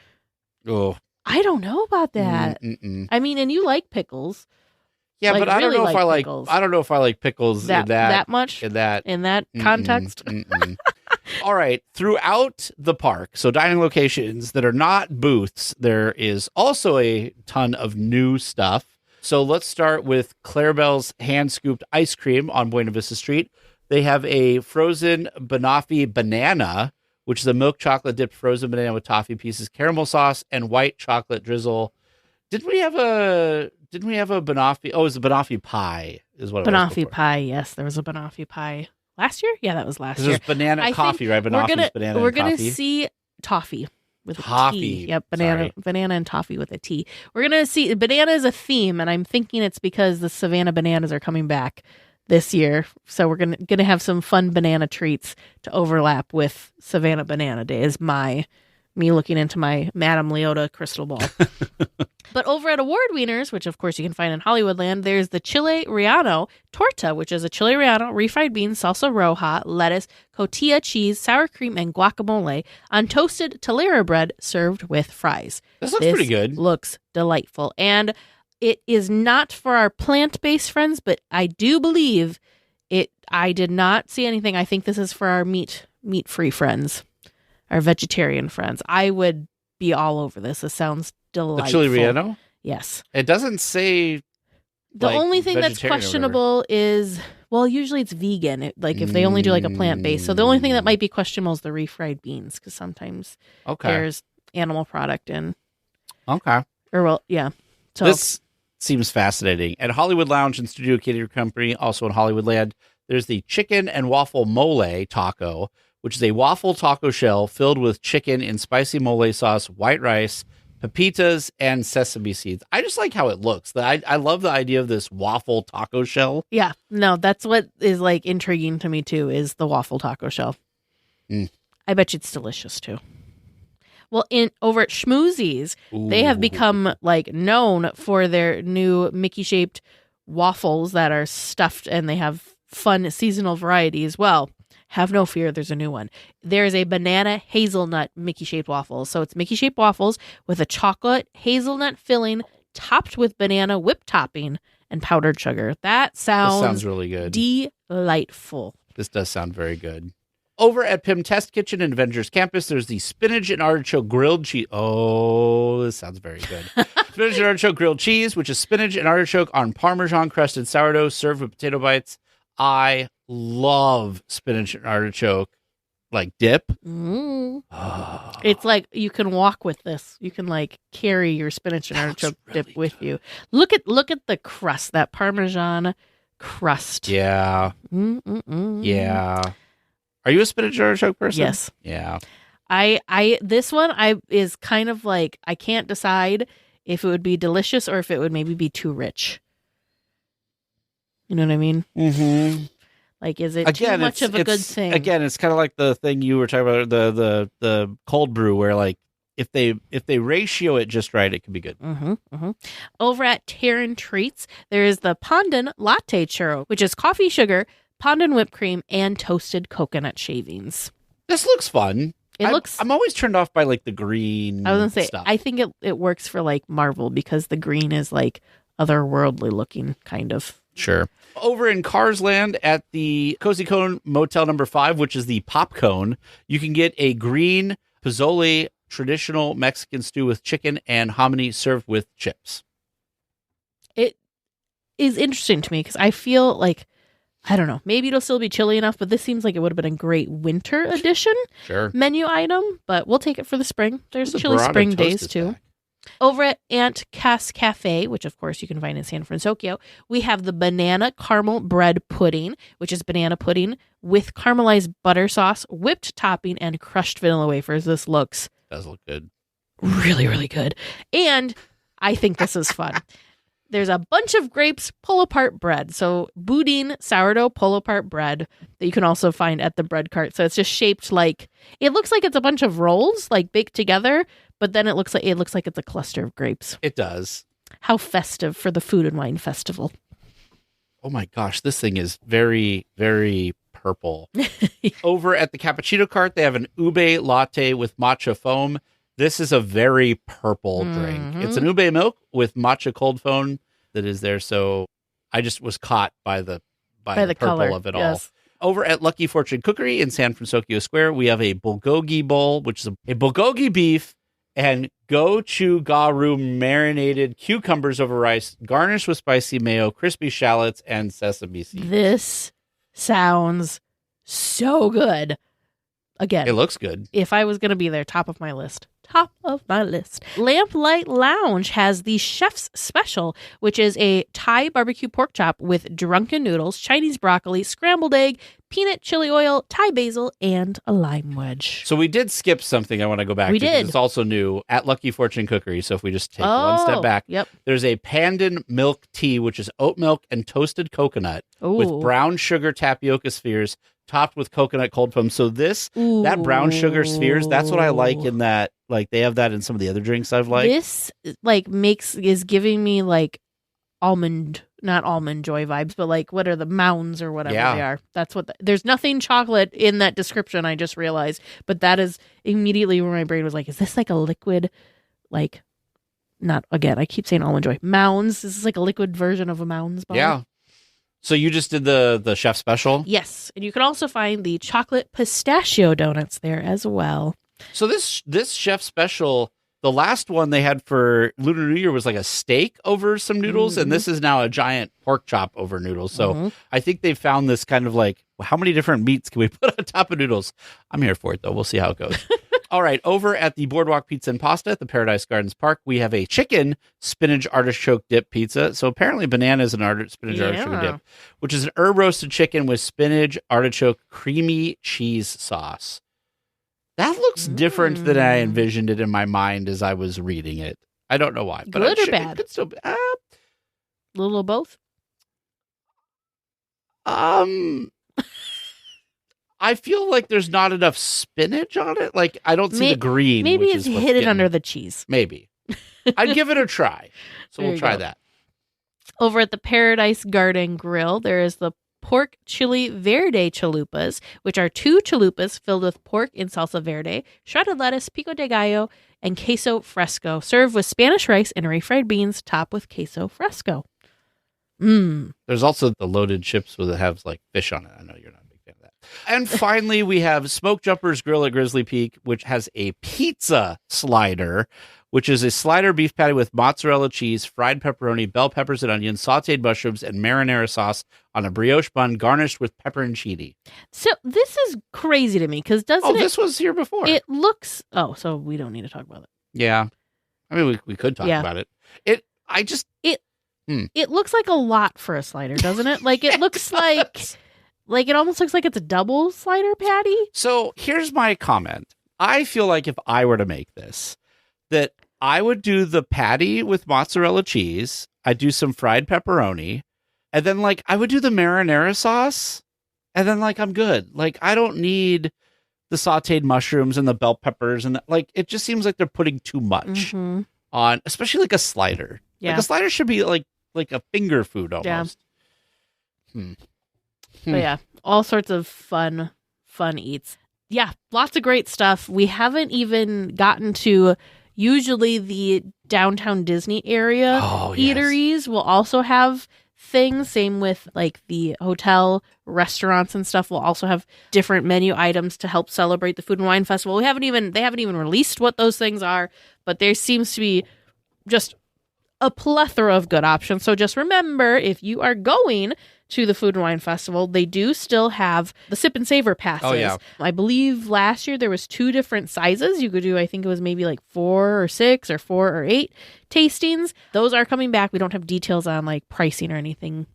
Oh. I don't know about that. I mean, and you like pickles. Yeah, but I don't know if I like pickles. I don't know if I like pickles that much in that context. All right, throughout the park, so dining locations that are not booths, there is also a ton of new stuff. So let's start with Clarabelle's hand scooped ice cream on Buena Vista Street. They have a frozen banoffee banana, which is a milk chocolate dipped frozen banana with toffee pieces, caramel sauce, and white chocolate drizzle. Didn't we have a banoffee? Oh, it was a banoffee pie is what it was. Banoffee pie, yes. There was a banoffee pie last year? Yeah, that was last year. There's banana coffee, right? Banoffee's banana We're and going to coffee. see toffee with a Toffee. T. Yep, banana and toffee with a T. We're going to see, banana is a theme, and I'm thinking it's because the Savannah bananas are coming back this year. So we're going to have some fun banana treats to overlap with Savannah Banana Day is me looking into my Madame Leota crystal ball. But over at Award Wieners, which of course you can find in Hollywoodland, there's the Chile Relleno torta, which is a chile relleno, refried beans, salsa roja, lettuce, cotija cheese, sour cream, and guacamole on toasted tolera bread served with fries. This looks pretty good. Looks delightful. And it is not for our plant-based friends, but I do believe I did not see anything. I think this is for our meat-free friends, our vegetarian friends. I would be all over this. This sounds delightful. The chili relleno? Yes. It doesn't say. The only thing that's questionable is, well, usually it's vegan. If they only do like a plant-based. So the only thing that might be questionable is the refried beans, because sometimes there's animal product in. Okay. Or well, yeah. So this seems fascinating. At Hollywood Lounge and Studio Catering Company, also in Hollywoodland, there's the chicken and waffle mole taco, which is a waffle taco shell filled with chicken in spicy mole sauce, white rice, pepitas, and sesame seeds. I just like how it looks. I love the idea of this waffle taco shell. Yeah, no, that's what is like intriguing to me too, is the waffle taco shell. I bet you it's delicious too. Well, over at Schmoozies, they have become like known for their new Mickey-shaped waffles that are stuffed, and they have fun seasonal variety as well. Have no fear, there's a new one. There's a banana hazelnut Mickey-shaped waffle. So it's Mickey-shaped waffles with a chocolate hazelnut filling topped with banana whipped topping and powdered sugar. That sounds really good. Delightful. This does sound very good. Over at Pim Test Kitchen and Avengers Campus, there's the spinach and artichoke grilled cheese. Oh, this sounds very good. Spinach and artichoke grilled cheese, which is spinach and artichoke on Parmesan crusted sourdough served with potato bites. I love spinach and artichoke like dip. Oh. It's like you can walk with this. You can like carry your spinach and artichoke dip with you. Look at the crust, that Parmesan crust. Yeah. Yeah. Are you a spinach and artichoke person? Yes. Yeah. This one is kind of like I can't decide if it would be delicious or if it would maybe be too rich. You know what I mean? Mm-hmm. Like, is it too much of a good thing? Again, it's kind of like the thing you were talking about, the cold brew, where like if they ratio it just right, it can be good. Over at Terran Treats, there is the Pandan Latte Churro, which is coffee sugar, Pandan whipped cream, and toasted coconut shavings. This looks fun. I'm always turned off by like the green. I was gonna say, stuff. I think it works for like Marvel because the green is like otherworldly looking, kind of. Sure. Over in Carsland at the Cozy Cone Motel number 5, which is the Pop Cone, you can get a green pozole traditional Mexican stew with chicken and hominy served with chips. It is interesting to me because I feel like, I don't know, maybe it'll still be chilly enough, but this seems like it would have been a great winter edition menu item, but we'll take it for the spring. There's chilly spring days too. Over at Aunt Cass Cafe, which of course you can find in San Francisco, we have the banana caramel bread pudding, which is banana pudding with caramelized butter sauce, whipped topping, and crushed vanilla wafers. This does look good. Really, really good. And I think this is fun. There's a bunch of grapes pull-apart bread. So boudin sourdough pull-apart bread that you can also find at the bread cart. So it's just shaped like, it looks like it's a bunch of rolls like baked together, but then it looks like it's a cluster of grapes. It does. How festive for the Food and Wine Festival. Oh my gosh, this thing is very, very purple. Over at the cappuccino cart, they have an ube latte with matcha foam. This is a very purple drink. It's an ube milk with matcha cold foam that is there. So I just was caught by the purple color of it yes. all. Over at Lucky Fortune Cookery in San Francisco Square, we have a bulgogi bowl, which is a bulgogi beef and gochugaru marinated cucumbers over rice, garnished with spicy mayo, crispy shallots, and sesame seeds. This sounds so good. Again, it looks good. If I was going to be there, top of my list. Lamplight Lounge has the Chef's Special, which is a Thai barbecue pork chop with drunken noodles, Chinese broccoli, scrambled egg, peanut chili oil, Thai basil, and a lime wedge. So we did skip something I want to go back to. did. It's also new at Lucky Fortune Cookery. So if we just take one step back, there's a pandan milk tea, which is oat milk and toasted coconut with brown sugar tapioca spheres topped with coconut cold foam. So that brown sugar spheres, that's what I like in that. Like they have that in some of the other drinks I've liked. This is giving me like not almond joy vibes, but like what are the mounds or whatever they are. That's what there's nothing chocolate in that description. I just realized, but that is immediately where my brain was like, is this like a liquid, like not again, I keep saying almond joy mounds. This is like a liquid version of a mounds bar. Yeah. So you just did the chef special? Yes. And you can also find the chocolate pistachio donuts there as well. So this chef special, the last one they had for Lunar New Year was like a steak over some noodles, and this is now a giant pork chop over noodles. So I think they've found this kind of like, well, how many different meats can we put on top of noodles? I'm here for it, though. We'll see how it goes. All right, over at the Boardwalk Pizza and Pasta at the Paradise Gardens Park, we have a chicken spinach artichoke dip pizza. So apparently banana is an spinach artichoke dip, which is an herb roasted chicken with spinach artichoke creamy cheese sauce. That looks different than I envisioned it in my mind as I was reading it. I don't know why. But good or bad? Could still be, a little of both? I feel like there's not enough spinach on it. Like, I don't see the green. Maybe which it's is hidden under the cheese. Maybe. I'd give it a try. So we'll try that. Over at the Paradise Garden Grill, there is the pork chili verde chalupas, which are 2 chalupas filled with pork in salsa verde, shredded lettuce, pico de gallo, and queso fresco, served with Spanish rice and refried beans, topped with queso fresco. There's also the loaded chips that have like fish on it. I know you're not a big fan of that. And finally, we have Smoke Jumper's Grill at Grizzly Peak, which has a pizza slider, which is a slider beef patty with mozzarella cheese, fried pepperoni, bell peppers and onions, sauteed mushrooms, and marinara sauce on a brioche bun garnished with pepperoncini. So this is crazy to me because this was here before. It looks. Oh, so we don't need to talk about it. Yeah. I mean, we could talk about it. It looks like a lot for a slider, doesn't it? Like it looks like it almost looks like it's a double slider patty. So here's my comment. I feel like if I were to make this, that I would do the patty with mozzarella cheese. I'd do some fried pepperoni, and then like I would do the marinara sauce, and then like I'm good. Like I don't need the sauteed mushrooms and the bell peppers, and like it just seems like they're putting too much on, especially like a slider. Yeah. Like a slider should be like a finger food almost. Yeah. But yeah, all sorts of fun eats. Yeah, lots of great stuff. We haven't even gotten to usually the downtown Disney area eateries will also have things. Same with like the hotel restaurants and stuff will also have different menu items to help celebrate the Food and Wine Festival. They haven't even released what those things are, but there seems to be just a plethora of good options. So just remember, if you are going to the Food and Wine Festival, they do still have the Sip and Savor passes. Oh, yeah. I believe last year there was 2 different sizes. You could do, I think it was maybe like 4 or 6 or 4 or 8 tastings. Those are coming back. We don't have details on like pricing or anything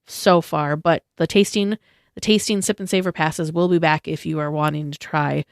so far, but the tasting Sip and Savor passes will be back if you are wanting to try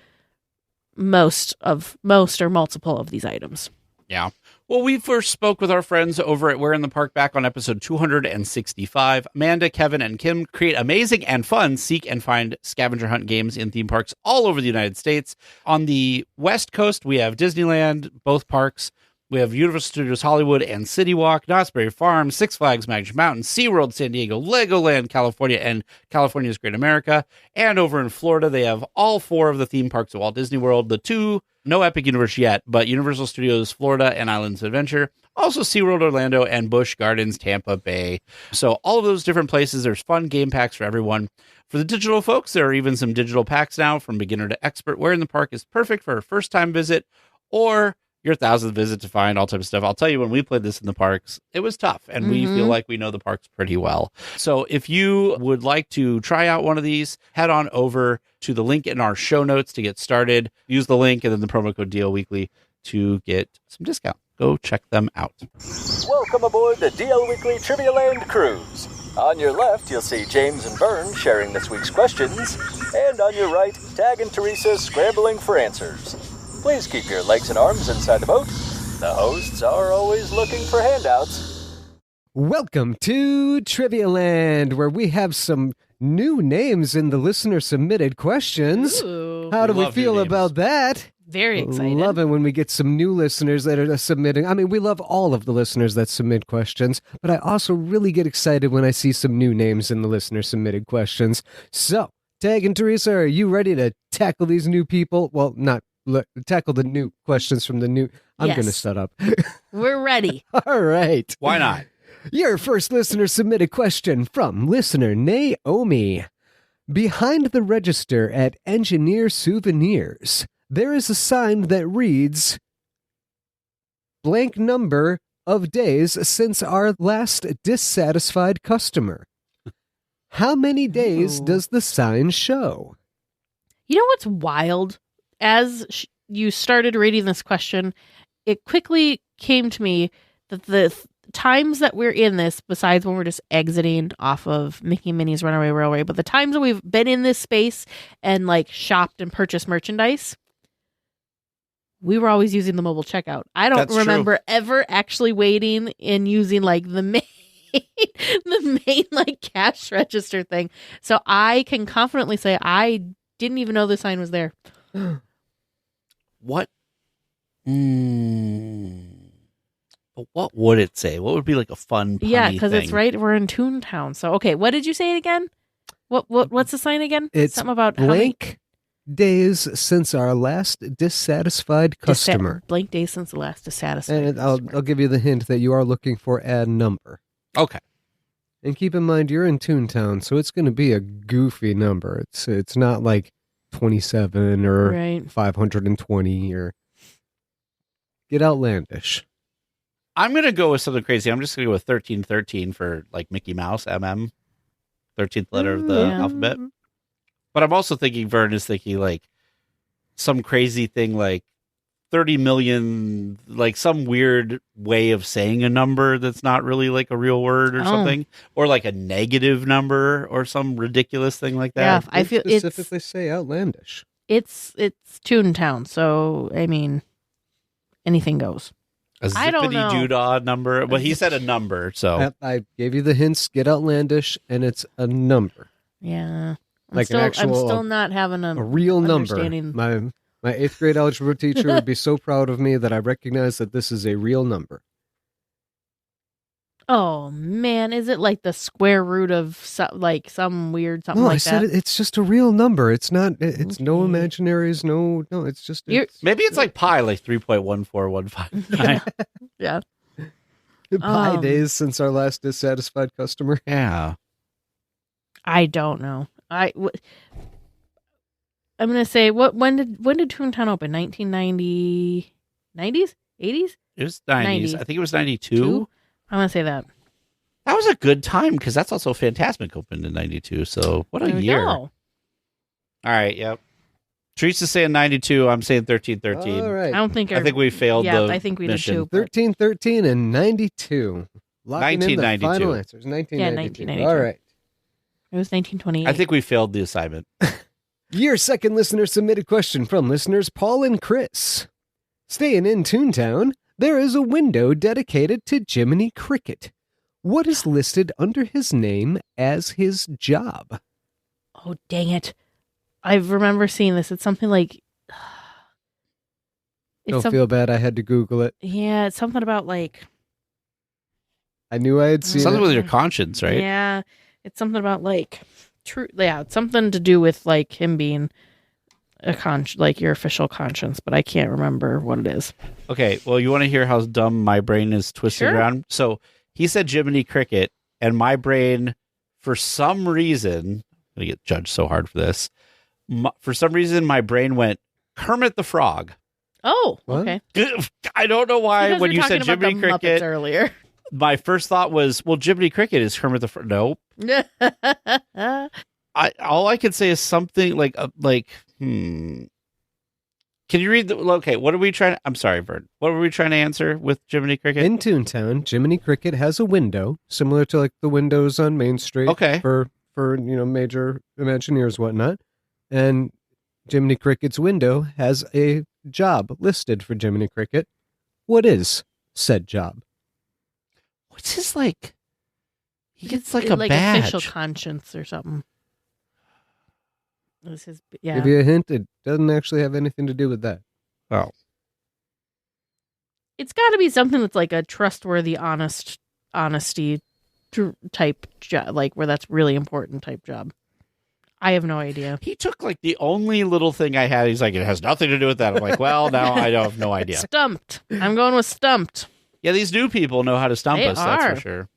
most or multiple of these items. Yeah. Well, we first spoke with our friends over at We're in the Park back on episode 265. Amanda, Kevin, and Kim create amazing and fun seek and find scavenger hunt games in theme parks all over the United States. On the West Coast, we have Disneyland, both parks. We have Universal Studios Hollywood and City Walk, Knott's Berry Farm, Six Flags Magic Mountain, SeaWorld San Diego, Legoland California, and California's Great America. And over in Florida, they have all 4 of the theme parks of Walt Disney World, the 2, no Epic Universe yet, but Universal Studios Florida and Islands of Adventure, also SeaWorld Orlando and Busch Gardens Tampa Bay. So all of those different places, there's fun game packs for everyone. For the digital folks, there are even some digital packs now from beginner to expert. Where in the Park is perfect for a first-time visit or your 1,000th visit to find all types of stuff. I'll tell you, when we played this in the parks, it was tough, and we feel like we know the parks pretty well. So if you would like to try out one of these, head on over to the link in our show notes to get started. Use the link and then the promo code DLWeekly to get some discount. Go check them out. Welcome aboard the DL Weekly Trivia Land Cruise. On your left, you'll see James and Vern sharing this week's questions, and on your right, Tag and Teresa scrambling for answers. Please keep your legs and arms inside the boat. The hosts are always looking for handouts. Welcome to Trivia Land, where we have some new names in the listener-submitted questions. Ooh. How do we feel about that? Very excited. Love it when we get some new listeners that are submitting. I mean, we love all of the listeners that submit questions, but I also really get excited when I see some new names in the listener-submitted questions. So, Tag and Teresa, are you ready to tackle these new people? Well, not tackle the new questions from the new... I'm going to shut up. We're ready. All right. Why not? Your first listener submitted question from listener Naomi. Behind the register at Engineer Souvenirs, there is a sign that reads, blank number of days since our last dissatisfied customer. How many days does the sign show? You know what's wild? As you started reading this question, it quickly came to me that the times that we're in this, besides when we're just exiting off of Mickey and Minnie's Runaway Railway, but the times that we've been in this space and like shopped and purchased merchandise, we were always using the mobile checkout. I don't remember ever actually waiting and using like the main like cash register thing. So I can confidently say I didn't even know the sign was there. What? But what would it say? What would be like a fun, punny yeah, because it's thing? right. We're in Toontown. So okay, what did you say again? What's the sign again? It's something about blank days since our last dissatisfied customer. Blank days since the last dissatisfied. And I'll give you the hint that you are looking for a number. Okay. And keep in mind, you're in Toontown, so it's going to be a goofy number. It's not like 27 or Right. 520 or... Get outlandish. I'm going to go with something crazy. I'm just going to go with 1313 for like Mickey Mouse, MM. 13th letter of the alphabet. But I'm also thinking Vern is thinking like some crazy thing like 30 million, like some weird way of saying a number that's not really like a real word or something, or like a negative number or some ridiculous thing like that. Yeah, I feel specifically say outlandish. It's Toontown, so I mean, anything goes. A I don't know. zippity-doo-dah number. Well, he said a number, so. I gave you the hints. Get outlandish, and it's a number. Yeah. Like an actual, I'm still not having a real number. understanding. My 8th grade algebra teacher would be so proud of me that I recognize that this is a real number. Oh man, is it like the square root of some weird something No, like I said that? it's just a real number. It's not. It's no imaginaries. No. It's just. Maybe it's like pi, like 3.1415. Yeah. Pi days since our last dissatisfied customer. Yeah. I don't know. I'm gonna say when did Toontown open? 1990, 90s, 80s? It was 90s. I think it was 92. I'm gonna say that. That was a good time because that's also Fantasmic opened in 92. So what a There we year. go. All right. Yep. Teresa's saying 92. I'm saying 1313. All right. I don't think I think we failed yeah, the I think we mission. did too. but- 1313 and 92. Locking in the 1992. final answers. 1992. 1992. All right. It was 1928. I think we failed the assignment. Your second listener submitted question from listeners Paul and Chris. Staying in Toontown, there is a window dedicated to Jiminy Cricket. What is listed under his name as his job? Oh, dang it. I remember seeing this. It's something like... Don't feel bad. I had to Google it. Yeah, it's something about like... I knew I had seen Something it. with your conscience, right? Yeah, it's something about like... Yeah, it's something to do with like him being like your official conscience, but I can't remember what it is. Okay, well, you want to hear how dumb my brain is twisted Sure. around? So he said Jiminy Cricket, and my brain, for some reason, I'm going to get judged so hard for this. For some reason, my brain went Kermit the Frog. Oh, What? okay. I don't know why Because when we you were said talking about Jiminy the Muppets Cricket, earlier. my first thought was, well, Jiminy Cricket is Kermit the Frog. Nope. All I could say is something like, Can you read the, okay, what are we trying to, I'm sorry, Vern. What were we trying to answer with Jiminy Cricket? In Toontown, Jiminy Cricket has a window similar to like the windows on Main Street. Okay. For major Imagineers, whatnot. And Jiminy Cricket's window has a job listed for Jiminy Cricket. What is said job? What's his like? He gets like a like badge. official conscience or something. This is Give you a hint. It doesn't actually have anything to do with that. Oh. It's got to be something that's like a trustworthy, honesty type job, like where that's really important type job. I have no idea. He took like the only little thing I had. He's like, it has nothing to do with that. I'm like, well, now I have no idea. Stumped. I'm going with stumped. Yeah, these new people know how to stump They us. That's are. for sure.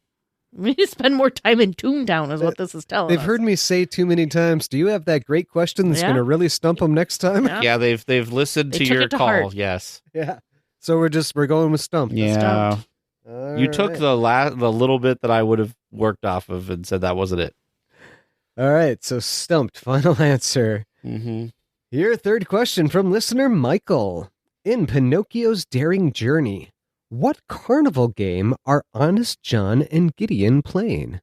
We need to spend more time in Toontown is what this is telling They've us. heard me say too many times, do you have that great question that's Yeah. going to really stump them next time? Yeah. Yeah, they've listened They to took your it to call. heart. Yes. Yeah. So we're going with stump. Yeah. Stumped. You took the little bit that I would have worked off of and said that wasn't it. All right, so stumped. Final answer. Mm-hmm. Your third question from listener Michael. In Pinocchio's Daring Journey, what carnival game are Honest John and Gideon playing?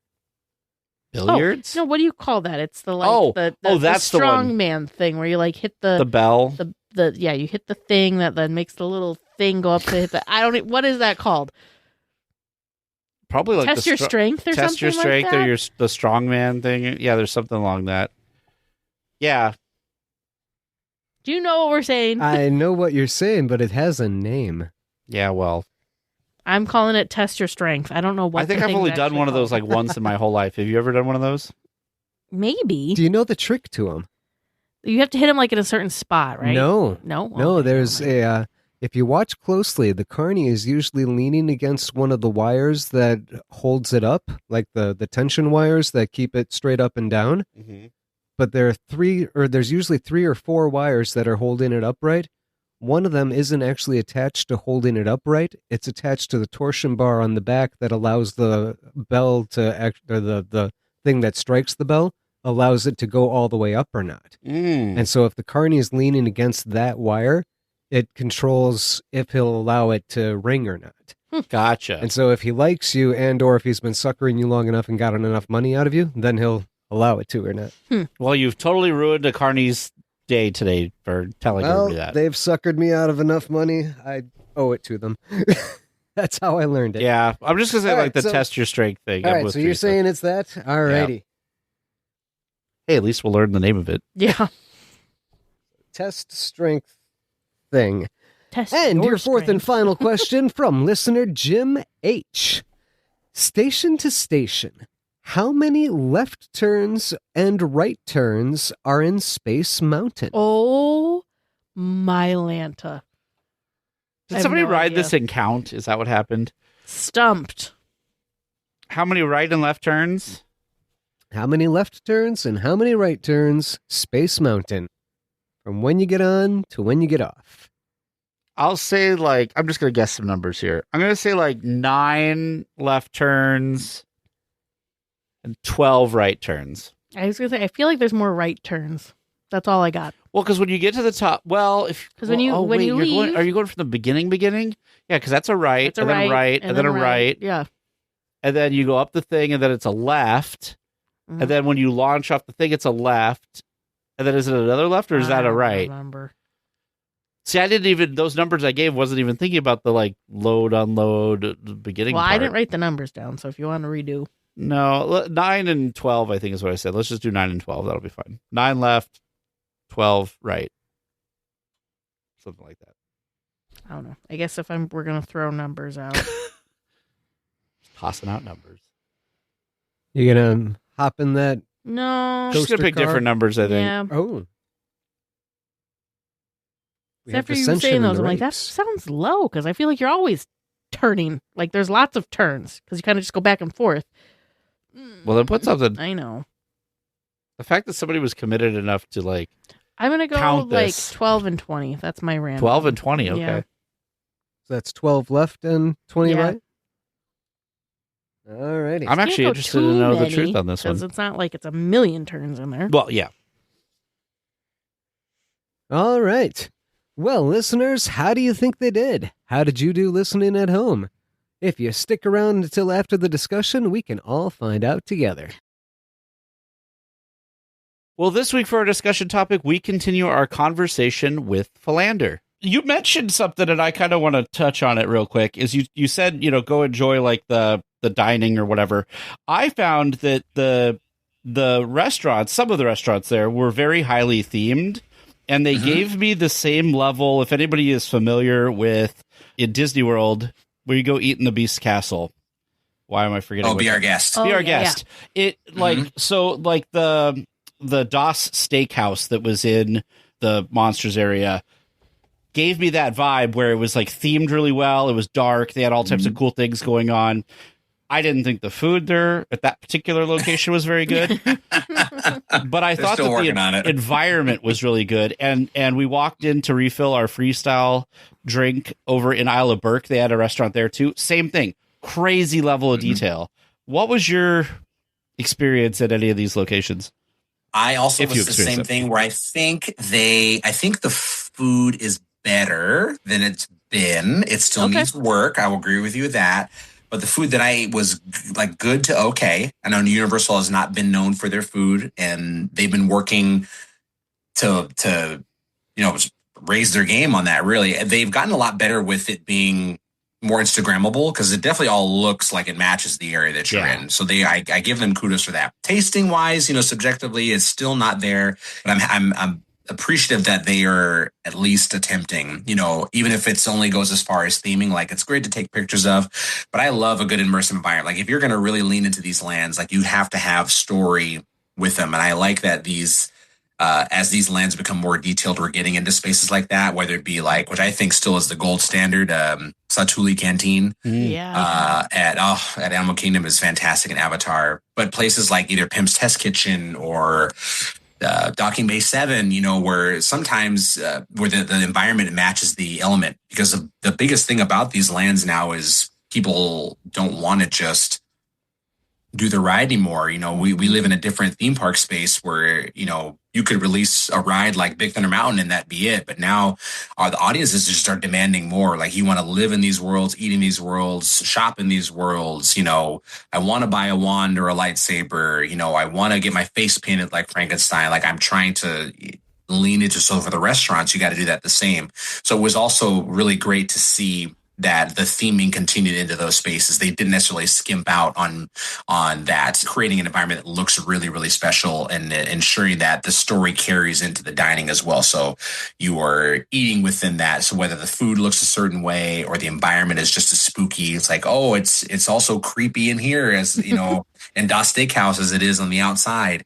Billiards? No, what do you call that? It's the that's the one. strong man thing where you like hit the bell. You hit the thing that then makes the little thing go up to hit the what is that called? Probably like Test your strength or test your something like strength or that? the strongman thing. Yeah, there's something along that. Yeah. Do you know what we're saying? I know what you're saying, but it has a name. Yeah, well. I'm calling it test your strength. I don't know what. I think the I've thing's only done actually one of those called. like once in my whole life. Have you ever done one of those? Maybe. Do you know the trick to them? You have to hit him like in a certain spot, right? No. No. No, Okay, there's never mind. If you watch closely, the carny is usually leaning against one of the wires that holds it up, like the tension wires that keep it straight up and down. Mm-hmm. But there's usually 3 or 4 wires that are holding it upright. One of them isn't actually attached to holding it upright. It's attached to the torsion bar on the back that allows the bell to act, or the thing that strikes the bell allows it to go all the way up or not. And so if the carny is leaning against that wire, it controls if he'll allow it to ring or not. Gotcha. And so if he likes you and or if he's been suckering you long enough and gotten enough money out of you, then he'll allow it to or not. Well, you've totally ruined a carny's day today for telling everybody that. They've suckered me out of enough money. I owe it to them. That's how I learned it. Yeah, I'm just going to say All right, the test your strength thing. All right, so you're saying it's that? All righty. Yeah. Hey, at least we'll learn the name of it. Yeah. Test strength thing. Test and your fourth strength. and final question from listener Jim H. Station to station, how many left turns and right turns are in Space Mountain? Oh, my Lanta. Did somebody ride this and count? Is that what happened? Stumped. How many right and left turns? How many left turns and how many right turns? Space Mountain. From when you get on to when you get off. I'll say I'm just going to guess some numbers here. I'm going to say 9 left turns and 12 right turns. I was going to say, I feel like there's more right turns. That's all I got. Well, because when you get to the top, because when you leave, are you going from the beginning? Yeah, because that's a right, it's a and then right, a right, and then a right. Yeah. And then you go up the thing, and then it's a left. Mm-hmm. And then when you launch off the thing, it's a left. And then is it another left, or is that a right? I remember. See, I didn't even, those numbers I gave, wasn't even thinking about the load, unload, the beginning part. I didn't write the numbers down, so if you want to redo. No, 9 and 12, I think is what I said. Let's just do 9 and 12. That'll be fine. 9 left, 12 right. Something like that. I don't know. I guess if we're going to throw numbers out. Tossing out numbers. You gonna hop in that? No. Just going to pick different numbers, I think. Yeah. Oh. After you were saying those, I'm like, that sounds low, because I feel like you're always turning. Like, there's lots of turns, because you kind of just go back and forth. Well, then put something. I know. The fact that somebody was committed enough to, I'm going to go, count this. 12 and 20. That's my random. 12 and 20, okay. Yeah. So that's 12 left and 20 Yeah. right? All righty. I'm actually interested to know the truth on this one. Because it's not like it's a million turns in there. Well, yeah. All right. Well, listeners, how do you think they did? How did you do listening at home? If you stick around until after the discussion, we can all find out together. Well, this week for our discussion topic, we continue our conversation with Philander. You mentioned something, and I kind of want to touch on it real quick. Is you said, go enjoy the dining or whatever. I found that the restaurants, some of the restaurants there, were very highly themed. And they gave me the same level, if anybody is familiar with, in Disney World, where you go eat in the Beast Castle. Why am I forgetting? Oh, Be Our Guest. Be Our Guest. Yeah. It, the DOS Steakhouse that was in the Monsters area gave me that vibe where it was, themed really well. It was dark. They had all types of cool things going on. I didn't think the food there at that particular location was very good, but I thought that the environment was really good. And we walked in to refill our freestyle drink over in Isle of Burke. They had a restaurant there too. Same thing. Crazy level of detail. What was your experience at any of these locations? I also was the same thing where I think the food is better than it's been. It still needs work. I will agree with you with that. But the food that I was good to okay. I know Universal has not been known for their food, and they've been working to raise their game on that. Really, they've gotten a lot better with it being more Instagrammable, because it definitely all looks like it matches the area that you're in. So I give them kudos for that. Tasting wise, subjectively, it's still not there, but I'm appreciative that they are at least attempting, even if it's only goes as far as theming. It's great to take pictures of, but I love a good immersive environment. If you're going to really lean into these lands, you have to have story with them. And I like that these as these lands become more detailed, we're getting into spaces like that, whether it be like, which I think still is the gold standard, Satuli Canteen. At Animal Kingdom is fantastic in Avatar. But places like either Pimp's Test Kitchen or Docking Bay 7, where sometimes where the environment matches the element, because the biggest thing about these lands now is people don't want to just do the ride anymore. We live in a different theme park space where, you could release a ride like Big Thunder Mountain and that be it. But now the audiences just are demanding more. Like, you want to live in these worlds, eat in these worlds, shop in these worlds. I want to buy a wand or a lightsaber. I want to get my face painted like Frankenstein. Like, I'm trying to lean into, so for the restaurants, you got to do that the same. So it was also really great to see that the theming continued into those spaces. They didn't necessarily skimp out on that, creating an environment that looks really, really special and ensuring that the story carries into the dining as well. So you are eating within that. So whether the food looks a certain way or the environment is just as spooky, it's like, oh, it's also creepy in here, as in Das Steakhouse as it is on the outside,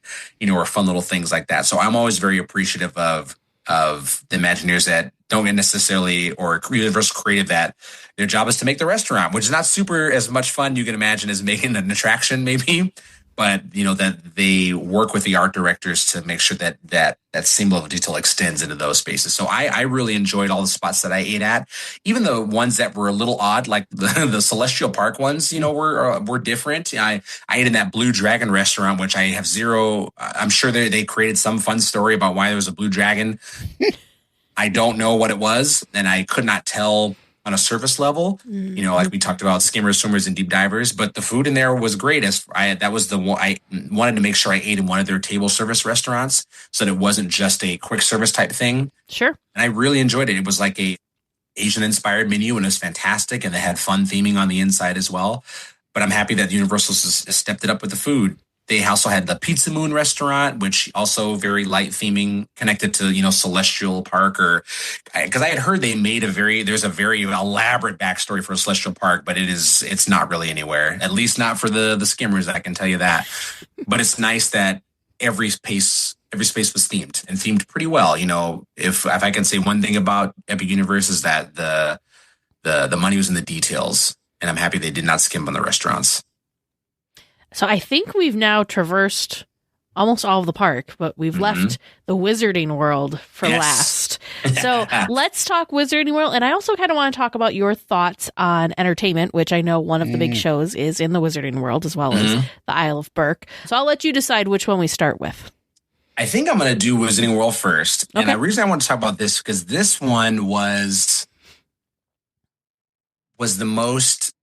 or fun little things like that. So I'm always very appreciative of the Imagineers that don't get necessarily, or Universal Creative, that their job is to make the restaurant, which is not super as much fun, you can imagine, as making an attraction maybe, but that they work with the art directors to make sure that same level of detail extends into those spaces. So I really enjoyed all the spots that I ate at, even the ones that were a little odd, like the Celestial Park ones, were different. I ate in that Blue Dragon restaurant, which I have zero. I'm sure they created some fun story about why there was a blue dragon. I don't know what it was, and I could not tell on a surface level, like we talked about skimmers, swimmers, and deep divers, but the food in there was great. That was the one I wanted to make sure I ate in one of their table service restaurants, so that it wasn't just a quick service type thing. Sure. And I really enjoyed it. It was like a Asian inspired menu, and it was fantastic, and they had fun theming on the inside as well. But I'm happy that Universal has stepped it up with the food. They also had the Pizza Moon restaurant, which also very light theming, connected to, Celestial Park, or because I had heard there's a very elaborate backstory for Celestial Park, but it's not really anywhere, at least not for the skimmers. I can tell you that. But it's nice that every space was themed, and themed pretty well. If I can say one thing about Epic Universe, is that the money was in the details, and I'm happy they did not skimp on the restaurants. So I think we've now traversed almost all of the park, but we've left the Wizarding World for last. So let's talk Wizarding World. And I also kind of want to talk about your thoughts on entertainment, which I know one of the big shows is in the Wizarding World, as well as the Isle of Berk. So I'll let you decide which one we start with. I think I'm going to do Wizarding World first. Okay. And the reason I want to talk about this, because this one was the most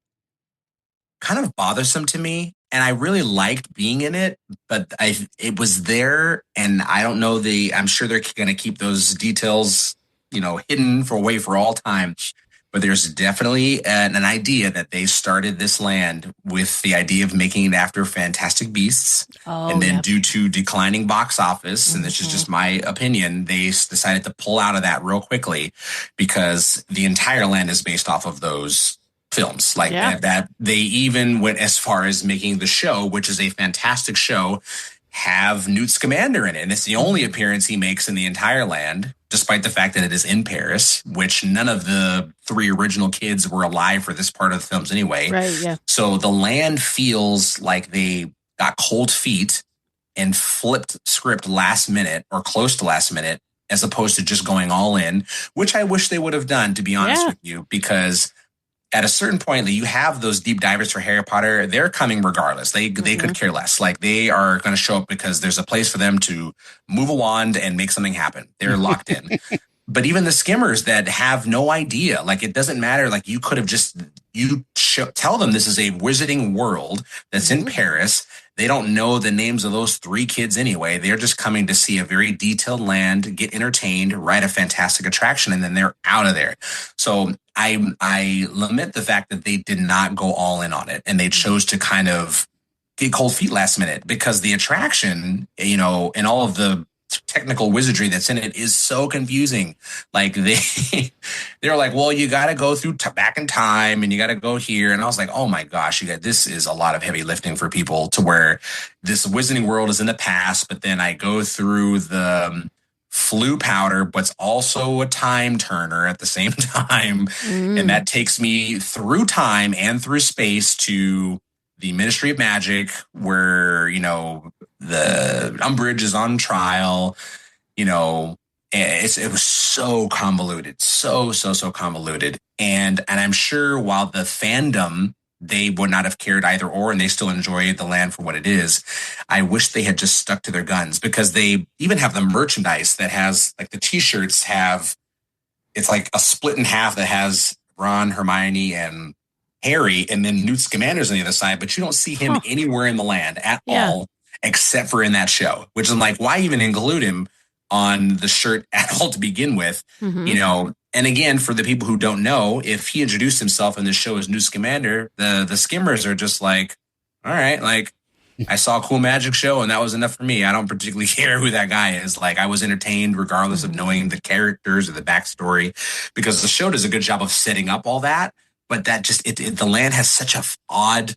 kind of bothersome to me. And I really liked being in it, but it was there, and I don't know I'm sure they're going to keep those details, hidden for all time. But there's definitely an idea that they started this land with the idea of making it after Fantastic Beasts. And then due to declining box office, and this is just my opinion, they decided to pull out of that real quickly, because the entire land is based off of those films. That they even went as far as making the show, which is a fantastic show, have Newt Scamander in it. And it's the only appearance he makes in the entire land, despite the fact that it is in Paris, which none of the three original kids were alive for this part of the films anyway. Right, yeah. So the land feels like they got cold feet and flipped script last minute, or close to last minute, as opposed to just going all in, which I wish they would have done, to be honest with you, because at a certain point that you have those deep divers for Harry Potter, they're coming regardless. They could care less. Like, they are going to show up because there's a place for them to move a wand and make something happen. They're locked in. But even the skimmers that have no idea, like, it doesn't matter. Like, you could have just, tell them this is a wizarding world that's in Paris. They don't know the names of those three kids anyway. They're just coming to see a very detailed land, get entertained, ride a fantastic attraction, and then they're out of there. So I lament the fact that they did not go all in on it, and they chose to kind of get cold feet last minute, because the attraction, and all of the technical wizardry that's in it is so confusing. Like they're like, well, you got to go through back in time and you got to go here. And I was like, oh my gosh, this is a lot of heavy lifting for people, to where this wizarding world is in the past. But then I go through the flu powder, but it's also a time turner at the same time. And that takes me through time and through space to the Ministry of Magic, where, the Umbridge is on trial. It was so convoluted, so convoluted. And I'm sure while the fandom, they would not have cared either or, and they still enjoy the land for what it is, I wish they had just stuck to their guns, because they even have the merchandise that has, like, the t-shirts have, it's like a split in half that has Ron, Hermione, and Harry, and then Newt Scamander's on the other side, but you don't see him anywhere in the land at all, except for in that show, which is like, why even include him on the shirt at all to begin with? And again, for the people who don't know, if he introduced himself in this show as Newt Scamander, the skimmers are just like, all right, like, I saw a cool magic show and that was enough for me. I don't particularly care who that guy is. Like, I was entertained regardless of knowing the characters or the backstory, because the show does a good job of setting up all that. But that just, the land has such a odd,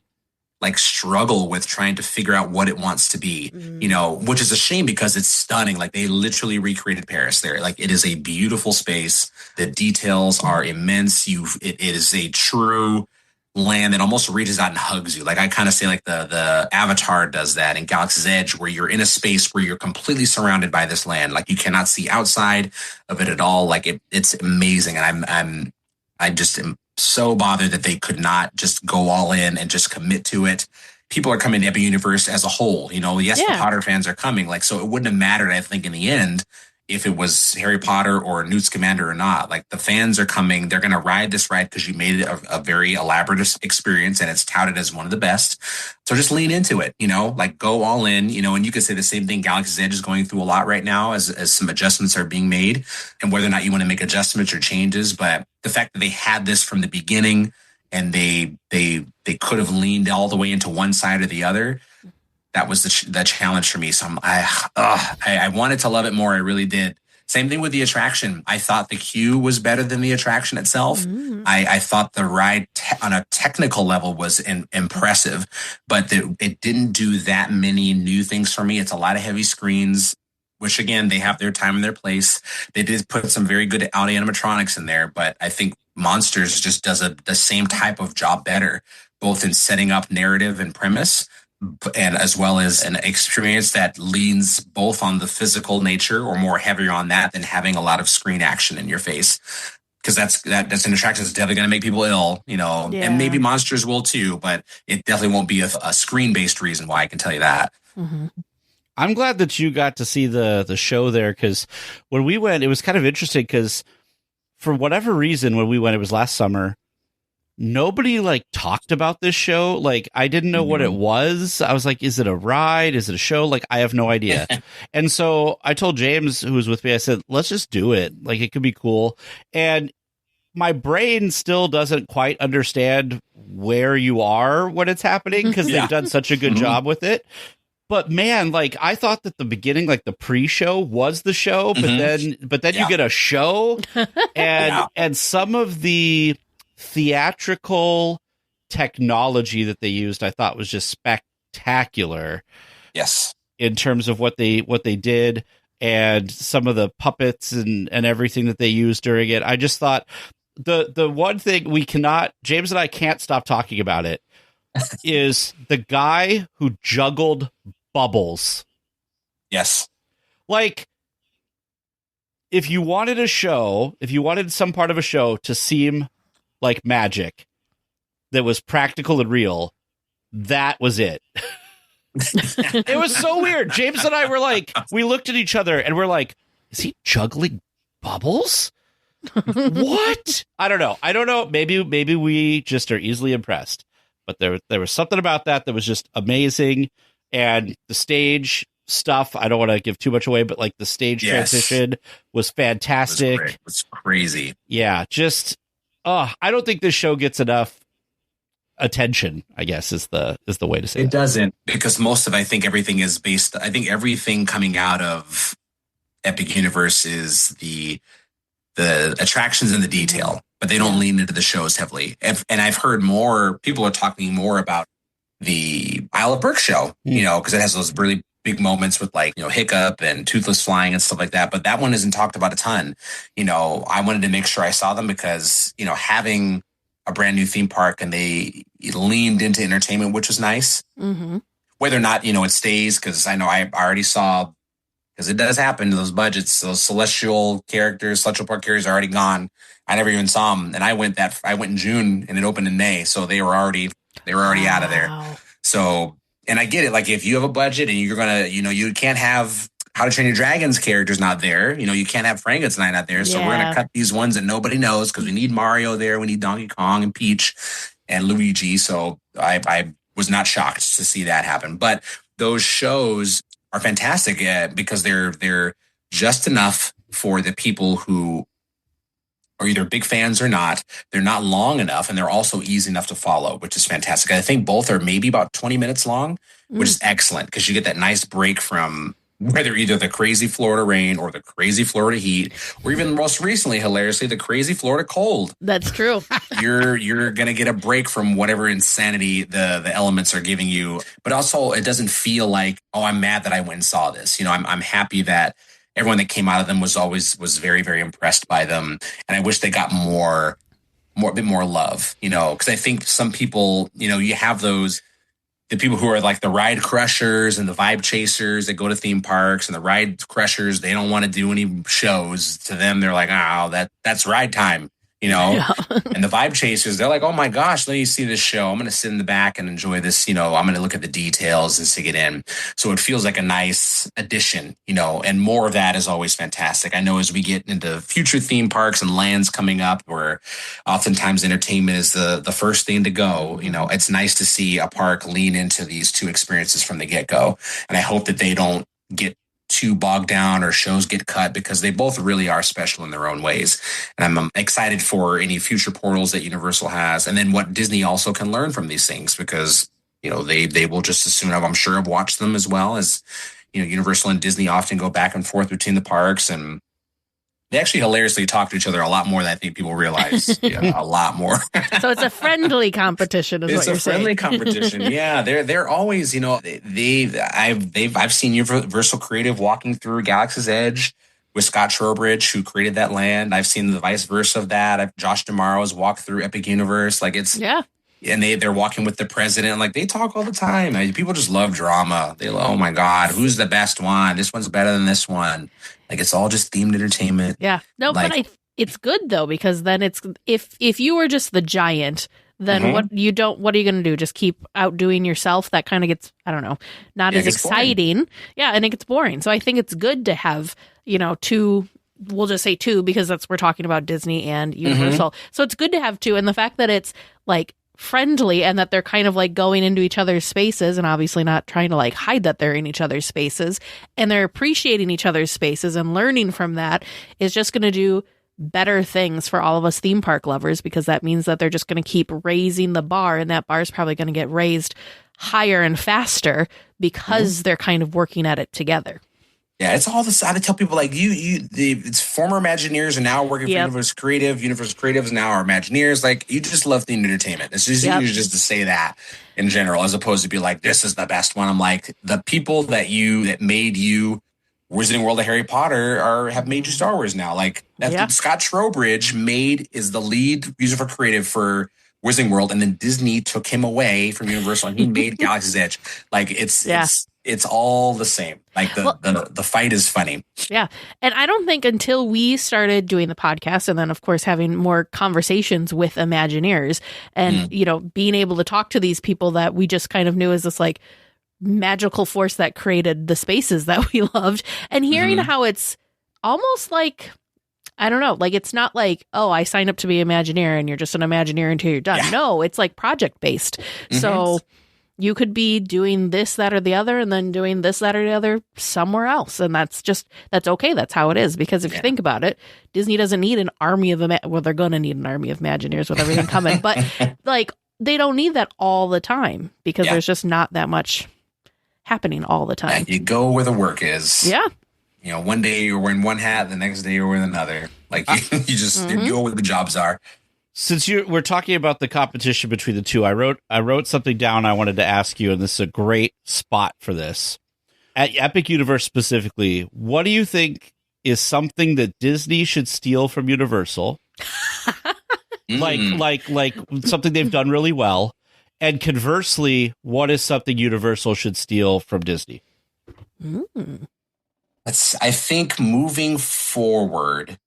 like, struggle with trying to figure out what it wants to be, which is a shame, because it's stunning. Like, they literally recreated Paris there. Like, it is a beautiful space. The details are immense. It is a true land that almost reaches out and hugs you. Like, I kind of say, like, the Avatar does that in Galaxy's Edge, where you're in a space where you're completely surrounded by this land. Like, you cannot see outside of it at all. Like, it's amazing. And I just am so bothered that they could not just go all in and just commit to it. People are coming to Epic Universe as a whole. The Potter fans are coming. Like, so it wouldn't have mattered, I think, in the end, if it was Harry Potter or Newt Scamander or not. Like, the fans are coming. They're going to ride this ride because you made it a very elaborate experience, and it's touted as one of the best. So just lean into it, like, go all in, and you could say the same thing. Galaxy's Edge is going through a lot right now as some adjustments are being made, and whether or not you want to make adjustments or changes. But the fact that they had this from the beginning, and they could have leaned all the way into one side or the other, that was the challenge for me. So I wanted to love it more. I really did. Same thing with the attraction. I thought the queue was better than the attraction itself. I thought the ride on a technical level was impressive, but it didn't do that many new things for me. It's a lot of heavy screens, which, again, they have their time and their place. They did put some very good audio animatronics in there, but I think Monsters just does the same type of job better, both in setting up narrative and premise, and as well as an experience that leans both on the physical nature, or more heavier on that, than having a lot of screen action in your face. Because that's an attraction that's definitely going to make people ill, and maybe Monsters will too, but it definitely won't be a screen-based reason why, I can tell you that. I'm glad that you got to see the show there, because when we went, it was kind of interesting, because for whatever reason, when we went, it was last summer, nobody like talked about this show. Like, I didn't know what it was. I was like, is it a ride? Is it a show? Like, I have no idea. And so I told James, who was with me, I said, let's just do it. Like, it could be cool. And my brain still doesn't quite understand where you are when it's happening, because they've done such a good job with it. But man, like, I thought that the beginning, like the pre-show was the show, but then you get a show, and some of the theatrical technology that they used, I thought was just spectacular. Yes. In terms of what they did, and some of the puppets and everything that they used during it. I just thought the one thing James and I can't stop talking about it is the guy who juggled bubbles. Yes. Like, if you wanted some part of a show to seem like magic that was practical and real, that was it. It was so weird. James and I were like, we looked at each other and we're like, is he juggling bubbles? What? I don't know. Maybe we just are easily impressed. But there was something about that was just amazing. And the stage stuff, I don't want to give too much away, but like the stage transition was fantastic. It was crazy. Yeah, just I don't think this show gets enough attention, I guess is the way to say it. It doesn't, because most of everything is based, I think everything coming out of Epic Universe is the attractions and the detail, but they don't lean into the shows heavily. And I've heard people are talking more about the Isle of Berk show, because it has those really big moments with Hiccup and Toothless flying and stuff like that. But that one isn't talked about a ton. I wanted to make sure I saw them because, having a brand new theme park and they leaned into entertainment, which was nice. Mm-hmm. Whether or not, it stays, because I know I already saw, because it does happen to those budgets, those celestial park characters are already gone. I never even saw them. And I went in June and it opened in May. So they were already out of there. So, and I get it. Like if you have a budget and you're going to, you can't have How to Train Your Dragon's characters not there. You can't have Franken's Night not there. So we're going to cut these ones that nobody knows because we need Mario there. We need Donkey Kong and Peach and Luigi. So I was not shocked to see that happen. But those shows are fantastic because they're just enough for the people who are either big fans or not. They're not long enough, and they're also easy enough to follow, which is fantastic. I think both are maybe about 20 minutes long, which is excellent because you get that nice break from whether either the crazy Florida rain or the crazy Florida heat, or even most recently, hilariously, the crazy Florida cold. That's true. You're going to get a break from whatever insanity the elements are giving you. But also, it doesn't feel like, oh, I'm mad that I went and saw this. I'm happy that everyone that came out of them was very, very impressed by them. And I wish they got a bit more love, because I think some people, you have the people who are like the ride crushers and the vibe chasers that go to theme parks, and the ride crushers, they don't want to do any shows. To them, they're like, oh, that's ride time, Yeah. And the vibe chasers, they're like, oh my gosh, let me see this show. I'm going to sit in the back and enjoy this. I'm going to look at the details and sink it in. So it feels like a nice addition, and more of that is always fantastic. I know as we get into future theme parks and lands coming up, where oftentimes entertainment is the first thing to go, it's nice to see a park lean into these two experiences from the get-go. And I hope that they don't get too bogged down or shows get cut, because they both really are special in their own ways. And I'm excited for any future portals that Universal has, and then what Disney also can learn from these things, because they will just as soon I'm sure have watched them as well as Universal and Disney often go back and forth between the parks, and they actually hilariously talk to each other a lot more than I think people realize. A lot more. So it's a friendly competition, is what you're saying. It's a friendly competition. Yeah, they're always, I've seen Universal Creative walking through Galaxy's Edge with Scott Trowbridge, who created that land. I've seen the vice versa of that. Josh D'Amaro's walked through Epic Universe. And they're walking with the president. Like, they talk all the time. People just love drama. Oh my God, who's the best one? This one's better than this one. Like, it's all just themed entertainment. Yeah. No, but it's good though, because then it's, if you were just the giant, then what are you going to do? Just keep outdoing yourself? That kind of gets, I don't know, not as exciting. Boring. Yeah. And it gets boring. So I think it's good to have, two, we'll just say two, because we're talking about Disney and Universal. So it's good to have two. And the fact that it's like friendly and that they're kind of like going into each other's spaces, and obviously not trying to like hide that they're in each other's spaces, and they're appreciating each other's spaces and learning from that, is just going to do better things for all of us theme park lovers, because that means that they're just going to keep raising the bar, and that bar is probably going to get raised higher and faster because they're kind of working at it together. Yeah, it's all this. I tell people, like, it's former Imagineers are now working for Universal Creative. Universal Creatives now are Imagineers. Like, you just love themed entertainment. It's just easier just to say that in general, as opposed to be like, this is the best one. I'm like, the people that made you Wizarding World of Harry Potter have made you Star Wars now. Like, Scott Trowbridge is the lead user for creative for Wizarding World, and then Disney took him away from Universal, and he made Galaxy's Edge. Like, it's all the same. Like, the fight is funny. Yeah. And I don't think until we started doing the podcast, and then of course having more conversations with Imagineers, and being able to talk to these people that we just kind of knew as this like magical force that created the spaces that we loved, and hearing how it's almost like, I don't know, like, it's not like, oh, I signed up to be Imagineer and you're just an Imagineer until you're done. No, it's like project based. So you could be doing this, that, or the other, and then doing this, that, or the other somewhere else. And that's okay. That's how it is. Because if you think about it, Disney doesn't need an army of, they're going to need an army of Imagineers with everything coming. But like, they don't need that all the time, because there's just not that much happening all the time. You go where the work is. Yeah. one day you're wearing one hat, the next day you're wearing another. Like you just you go where the jobs are. Since we're talking about the competition between the two, I wrote something down I wanted to ask you, and this is a great spot for this. At Epic Universe specifically, what do you think is something that Disney should steal from Universal? like something they've done really well. And conversely, what is something Universal should steal from Disney? I think moving forward,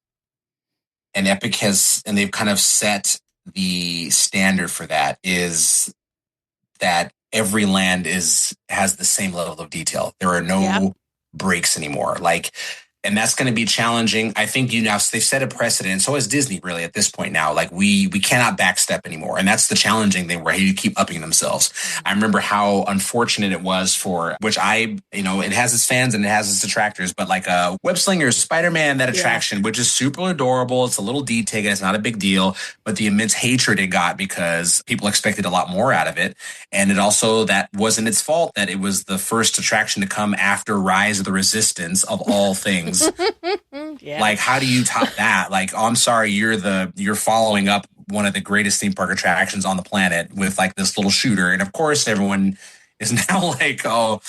and Epic they've kind of set the standard for that, is that every land has the same level of detail. There are no breaks anymore. And that's going to be challenging. I think they've set a precedent. So has Disney really at this point now. Like we cannot backstep anymore. And that's the challenging thing where you keep upping themselves. I remember how unfortunate it was it has its fans and it has its detractors, but like Web Slingers, Spider-Man, that attraction, which is super adorable. It's a little detailed. It's not a big deal, but the immense hatred it got because people expected a lot more out of it. And that wasn't its fault that it was the first attraction to come after Rise of the Resistance of all things. Like, how do you top that? Like, oh, I'm sorry, you're following up one of the greatest theme park attractions on the planet with like this little shooter. And of course, everyone is now like, oh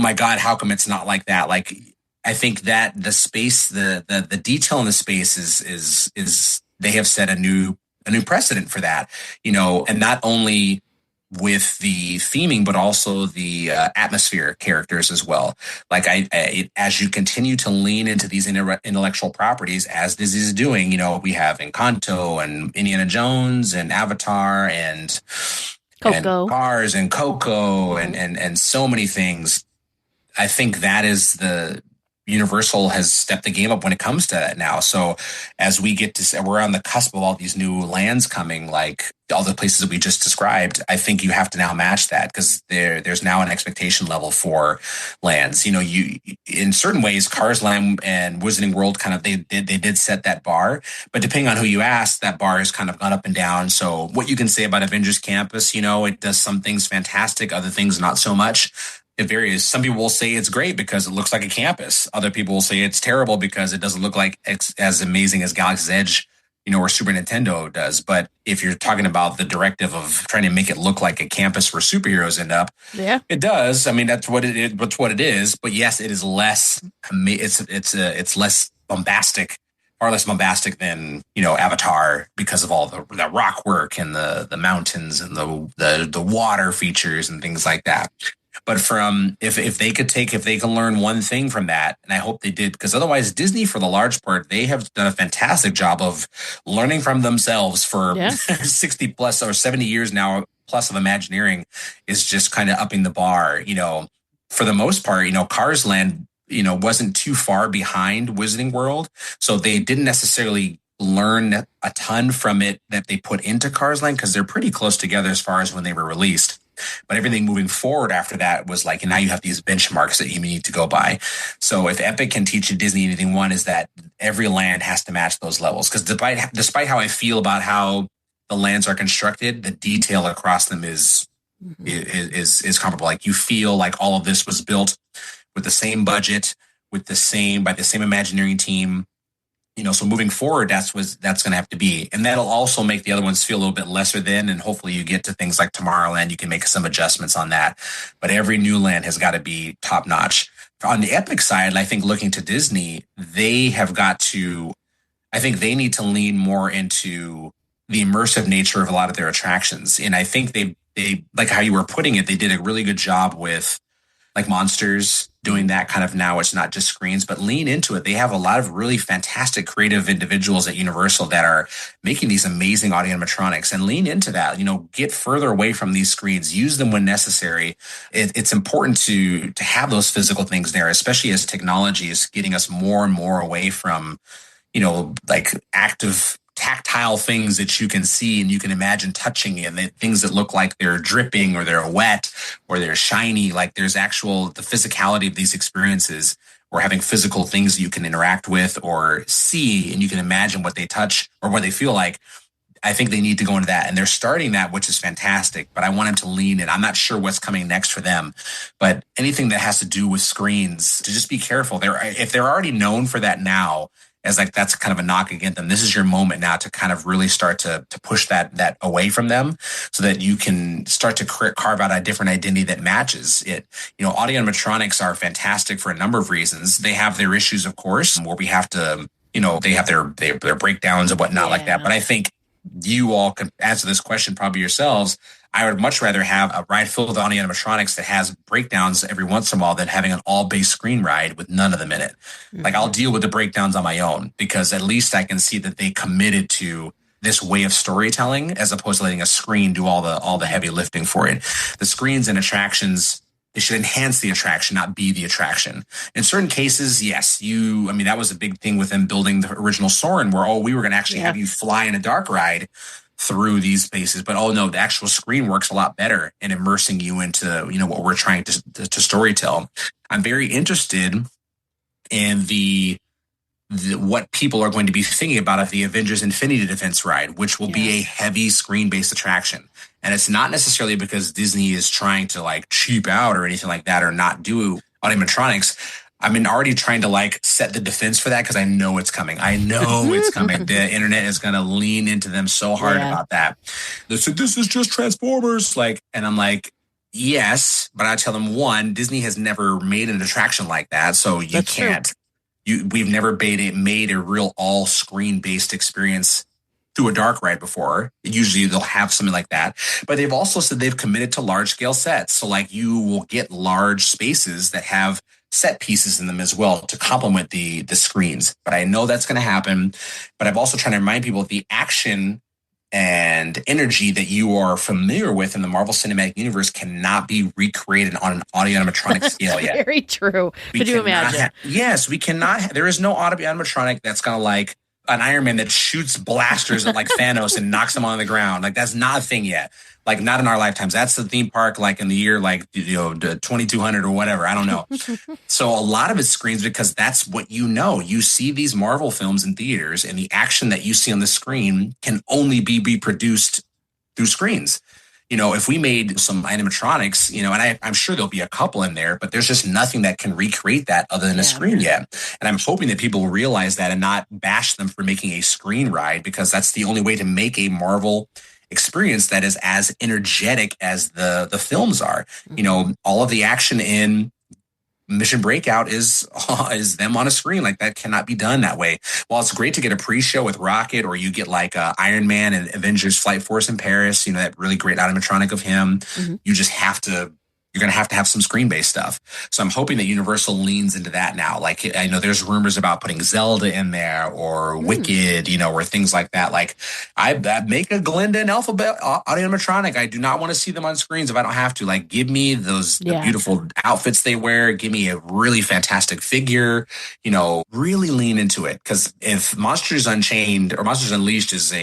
my God, how come it's not like that? Like, I think that the space, the detail in the space is they have set a new precedent for that, and not only with the theming, but also the atmosphere characters as well. Like as you continue to lean into these intellectual properties, as Disney is doing, we have Encanto and Indiana Jones and Avatar and Coco. And Cars and Coco and so many things. I think that is the Universal has stepped the game up when it comes to that now. So as we're on the cusp of all these new lands coming, like all the places that we just described, I think you have to now match that because there's now an expectation level for lands. You in certain ways, Cars Land and Wizarding World they did set that bar, but depending on who you ask, that bar has kind of gone up and down. So what you can say about Avengers Campus, it does some things fantastic, other things not so much. It varies. Some people will say it's great because it looks like a campus. Other people will say it's terrible because it doesn't look like it's as amazing as Galaxy's Edge, or Super Nintendo does. But if you're talking about the directive of trying to make it look like a campus where superheroes end up, it does. I mean, that's what it is. That's what it is. But yes, it is less. It's less bombastic, far less bombastic than Avatar because of all the rock work and the mountains and the water features and things like that. But if they can learn one thing from that, and I hope they did, because otherwise Disney, for the large part, they have done a fantastic job of learning from themselves for 60 plus or 70 years now plus of Imagineering is just kind of upping the bar. For the most part, Cars Land, wasn't too far behind Wizarding World, so they didn't necessarily learn a ton from it that they put into Cars Land because they're pretty close together as far as when they were released. But everything moving forward after that was like, and now you have these benchmarks that you need to go by. So if Epic can teach Disney anything, one is that every land has to match those levels. Because despite how I feel about how the lands are constructed, the detail across them is comparable. Like you feel like all of this was built with the same budget, by the same Imagineering team. So moving forward, that's going to have to be. And that'll also make the other ones feel a little bit lesser than, and hopefully you get to things like Tomorrowland, you can make some adjustments on that. But every new land has got to be top notch. On the Epic side, I think looking to Disney, they need to lean more into the immersive nature of a lot of their attractions. And I think they like how you were putting it, they did a really good job with like Monsters, doing that kind of now. It's not just screens, but lean into it. They have a lot of really fantastic creative individuals at Universal that are making these amazing audio animatronics, and lean into that. Get further away from these screens, use them when necessary. It's important to have those physical things there, especially as technology is getting us more and more away from, like active tactile things that you can see and you can imagine touching, and things that look like they're dripping or they're wet or they're shiny. Like there's the physicality of these experiences, or having physical things that you can interact with or see, and you can imagine what they touch or what they feel like. I think they need to go into that, and they're starting that, which is fantastic, but I want them to lean in. I'm not sure what's coming next for them, but anything that has to do with screens, to just be careful. If they're already known for that now, as like that's kind of a knock against them, this is your moment now to kind of really start to push that away from them so that you can start to carve out a different identity that matches it. Audio animatronics are fantastic for a number of reasons. They have their issues, of course, where we have to, they have their breakdowns and whatnot like that. But I think you all can answer this question probably yourselves. I would much rather have a ride filled with audio animatronics that has breakdowns every once in a while than having an all-base screen ride with none of them in it. Mm-hmm. Like, I'll deal with the breakdowns on my own because at least I can see that they committed to this way of storytelling as opposed to letting a screen do all the heavy lifting for it. The screens and attractions, they should enhance the attraction, not be the attraction. In certain cases, yes, that was a big thing with them building the original Soarin', where, we were going to actually have you fly in a dark ride through these spaces. But, no, the actual screen works a lot better in immersing you into, what we're trying to storytell. I'm very interested in what people are going to be thinking about of the Avengers Infinity Defense ride, which will be a heavy screen-based attraction. And it's not necessarily because Disney is trying to like cheap out or anything like that or not do animatronics. I've been already trying to set the defense for that because I know it's coming. The internet is going to lean into them so hard about that. They said, this is just Transformers. And I'm like, yes, but I tell them, one, Disney has never made an attraction like that. So you can't. We've never made a real all screen based experience through a dark ride before. Usually they'll have something like that, but they've also said they've committed to large scale sets. So you will get large spaces that have set pieces in them as well to complement the screens. But I know that's going to happen. But I've also trying to remind people the action and energy that you are familiar with in the Marvel Cinematic Universe cannot be recreated on an audio animatronic scale yet. Very true. Could you imagine? Yes, we cannot. There is no audio animatronic that's going to an Iron Man that shoots blasters at Thanos and knocks him on the ground. That's not a thing yet. Not in our lifetimes. That's the theme park in the year 2200 or whatever. I don't know. So a lot of it screens because that's what you see these Marvel films in theaters and the action that you see on the screen can only be reproduced through screens. If we made some animatronics, and I'm sure there'll be a couple in there, but there's just nothing that can recreate that other than a screen yet. And I'm hoping that people will realize that and not bash them for making a screen ride because that's the only way to make a Marvel experience that is as energetic as the films are. Mm-hmm. All of the action in Mission Breakout is them on a screen. That cannot be done that way. While it's great to get a pre-show with Rocket, or you get Iron Man and Avengers Flight Force in Paris, that really great animatronic of him. Mm-hmm. You're going to have some screen-based stuff. So I'm hoping that Universal leans into that now. I know there's rumors about putting Zelda in there or Wicked, or things like that. I make a Glinda and Alphabet audio animatronic. I do not want to see them on screens if I don't have to. Give me the beautiful outfits they wear. Give me a really fantastic figure. Really lean into it. Because if Monsters Unchained or Monsters Unleashed is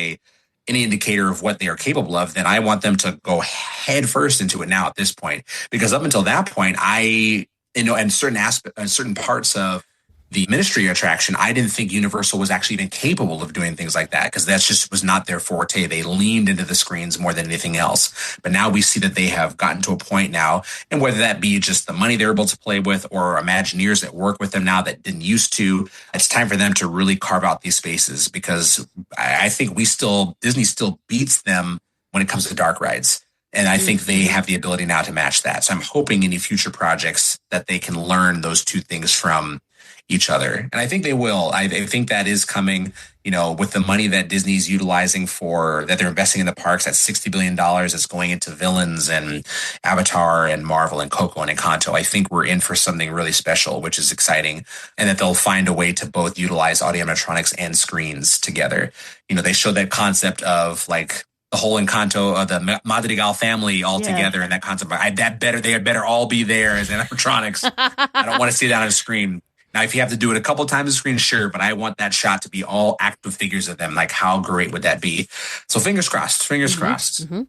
any indicator of what they are capable of, then I want them to go head first into it now at this point. Because up until that point, and certain parts of the Ministry attraction, I didn't think Universal was actually even capable of doing things like that because that just was not their forte. They leaned into the screens more than anything else. But now we see that they have gotten to a point now, and whether that be just the money they're able to play with or Imagineers that work with them now that didn't used to, it's time for them to really carve out these spaces because I think Disney still beats them when it comes to dark rides. And I think they have the ability now to match that. So I'm hoping any future projects that they can learn those two things from each other. And I think they will. I think that is coming, with the money that Disney's utilizing that they're investing in the parks at $60 billion that's going into villains and Avatar and Marvel and Coco and Encanto. I think we're in for something really special, which is exciting. And that they'll find a way to both utilize audio animatronics and screens together. They showed that concept of the whole Encanto of the Madrigal family all together and that concept. They had better all be there as animatronics. I don't want to see that on a screen. Now, if you have to do it a couple times on screen, sure, but I want that shot to be all active figures of them. How great would that be? So fingers crossed, crossed. Mm-hmm.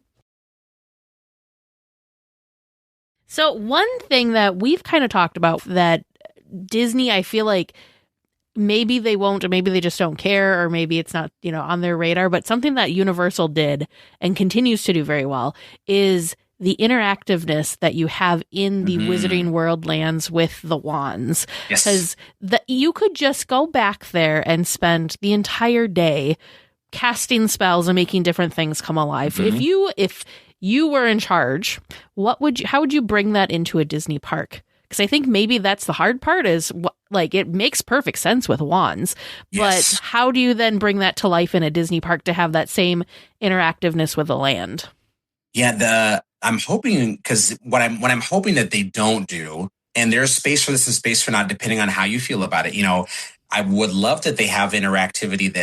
So one thing that we've kind of talked about that Disney, I feel like maybe they won't, or maybe they just don't care, or maybe it's not, on their radar, but something that Universal did and continues to do very well is the interactiveness that you have in the Wizarding World lands with the wands. Because you could just go back there and spend the entire day casting spells and making different things come alive. If you were in charge, how would you bring that into a Disney park? Because I think maybe that's the hard part is it makes perfect sense with wands, but how do you then bring that to life in a Disney park to have that same interactiveness with the land? Yeah, I'm hoping, because what I'm hoping that they don't do, and there's space for this and space for not, depending on how you feel about it. I would love that they have interactivity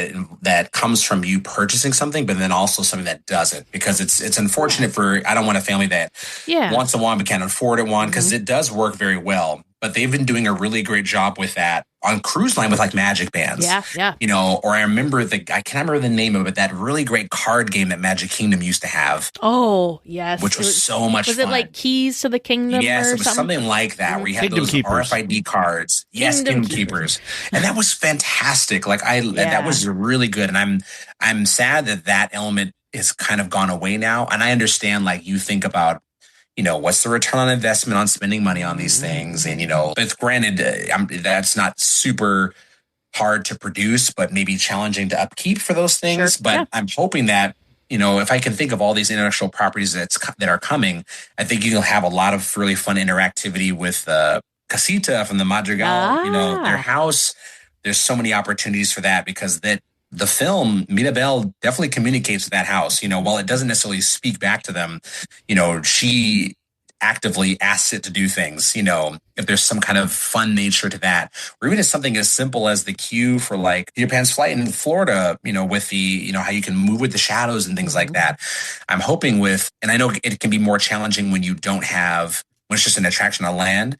that comes from you purchasing something, but then also something that doesn't, because it's unfortunate I don't want a family that wants a wand but can't afford a wand, because it does work very well. But they've been doing a really great job with that on cruise line with like magic bands. Yeah. Or I remember I can't remember the name of it, that really great card game that Magic Kingdom used to have. Oh, yes. Which was so much fun. Was it like Keys to the Kingdom? Yes, or it was something like that, where you had those RFID cards. Yes, Kingdom Keepers. And that was fantastic. That was really good. And I'm sad that element is kind of gone away now. And I understand, you think about, what's the return on investment on spending money on these things? And, but granted, that's not super hard to produce, but maybe challenging to upkeep for those things. Sure. But I'm hoping that, if I can think of all these intellectual properties that are coming, I think you'll have a lot of really fun interactivity with Casita from the Madrigal, their house. There's so many opportunities for that, because the film, Mirabelle definitely communicates with that house. While it doesn't necessarily speak back to them, she actively asks it to do things, if there's some kind of fun nature to that, or even if something as simple as the queue for Peter Pan's Flight in Florida, with the, how you can move with the shadows and things like that. I'm hoping and I know it can be more challenging when you don't have, when it's just an attraction on land,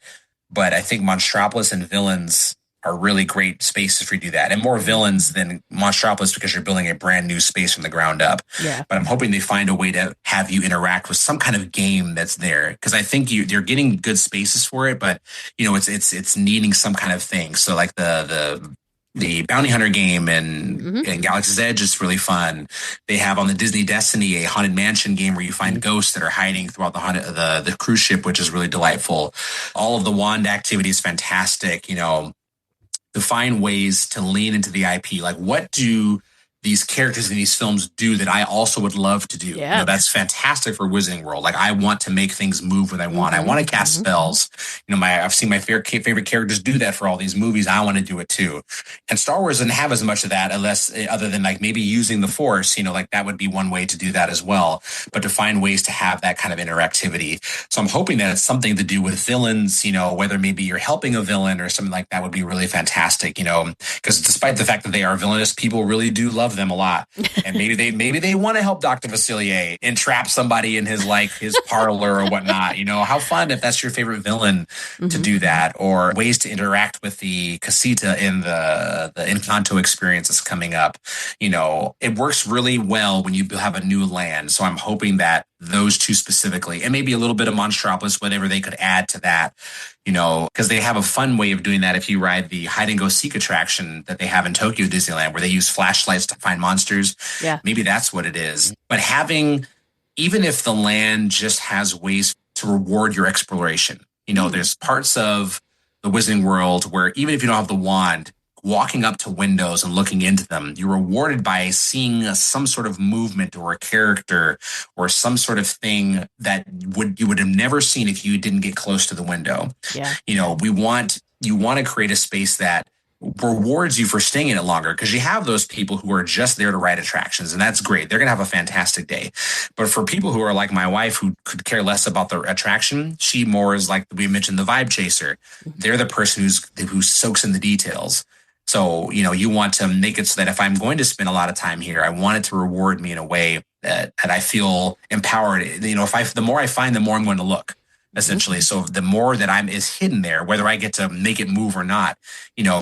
but I think Monstropolis and Villains are really great spaces for you to do that. And more Villains than Monstropolis, because you're building a brand new space from the ground up. Yeah. But I'm hoping they find a way to have you interact with some kind of game that's there. Because I think you're getting good spaces for it, but it's needing some kind of thing. So like the Bounty Hunter game and Galaxy's Edge is really fun. They have on the Disney Destiny a Haunted Mansion game where you find ghosts that are hiding throughout the cruise ship, which is really delightful. All of the wand activity is fantastic. To find ways to lean into the IP. Like, what do these characters in these films do that I also would love to do? Yeah. That's fantastic for Wizarding World. Like, I want to make things move when I want. I want to cast spells. I've seen my favorite characters do that for all these movies. I want to do it too. And Star Wars doesn't have as much of that, other than maybe using the Force. That would be one way to do that as well. But to find ways to have that kind of interactivity. So I'm hoping that it's something to do with villains. Whether maybe you're helping a villain or something like that would be really fantastic. Because despite the fact that they are villainous, people really do love them a lot, and maybe they want to help Dr. Facilier entrap somebody in his parlor or whatnot. How fun if that's your favorite villain to do that, or ways to interact with the Casita in the Encanto experience that's coming up. It works really well when you have a new land. So I'm hoping that those two specifically, and maybe a little bit of Monstropolis, whatever they could add to that, because they have a fun way of doing that. If you ride the hide and go seek attraction that they have in Tokyo Disneyland, where they use flashlights to find monsters, maybe that's what it is. But even if the land just has ways to reward your exploration, there's parts of the Wizarding World where even if you don't have the wand, walking up to windows and looking into them, you're rewarded by seeing some sort of movement or a character or some sort of thing that you would have never seen if you didn't get close to the window. Yeah. You want to create a space that rewards you for staying in it longer, because you have those people who are just there to ride attractions, and that's great. They're going to have a fantastic day. But for people who are like my wife, who could care less about the attraction, she more is like, we mentioned, the vibe chaser. They're the person who soaks in the details. So, you want to make it so that if I'm going to spend a lot of time here, I want it to reward me in a way that I feel empowered. The more I find, the more I'm going to look. essentially. So the more that is hidden there, whether I get to make it move or not,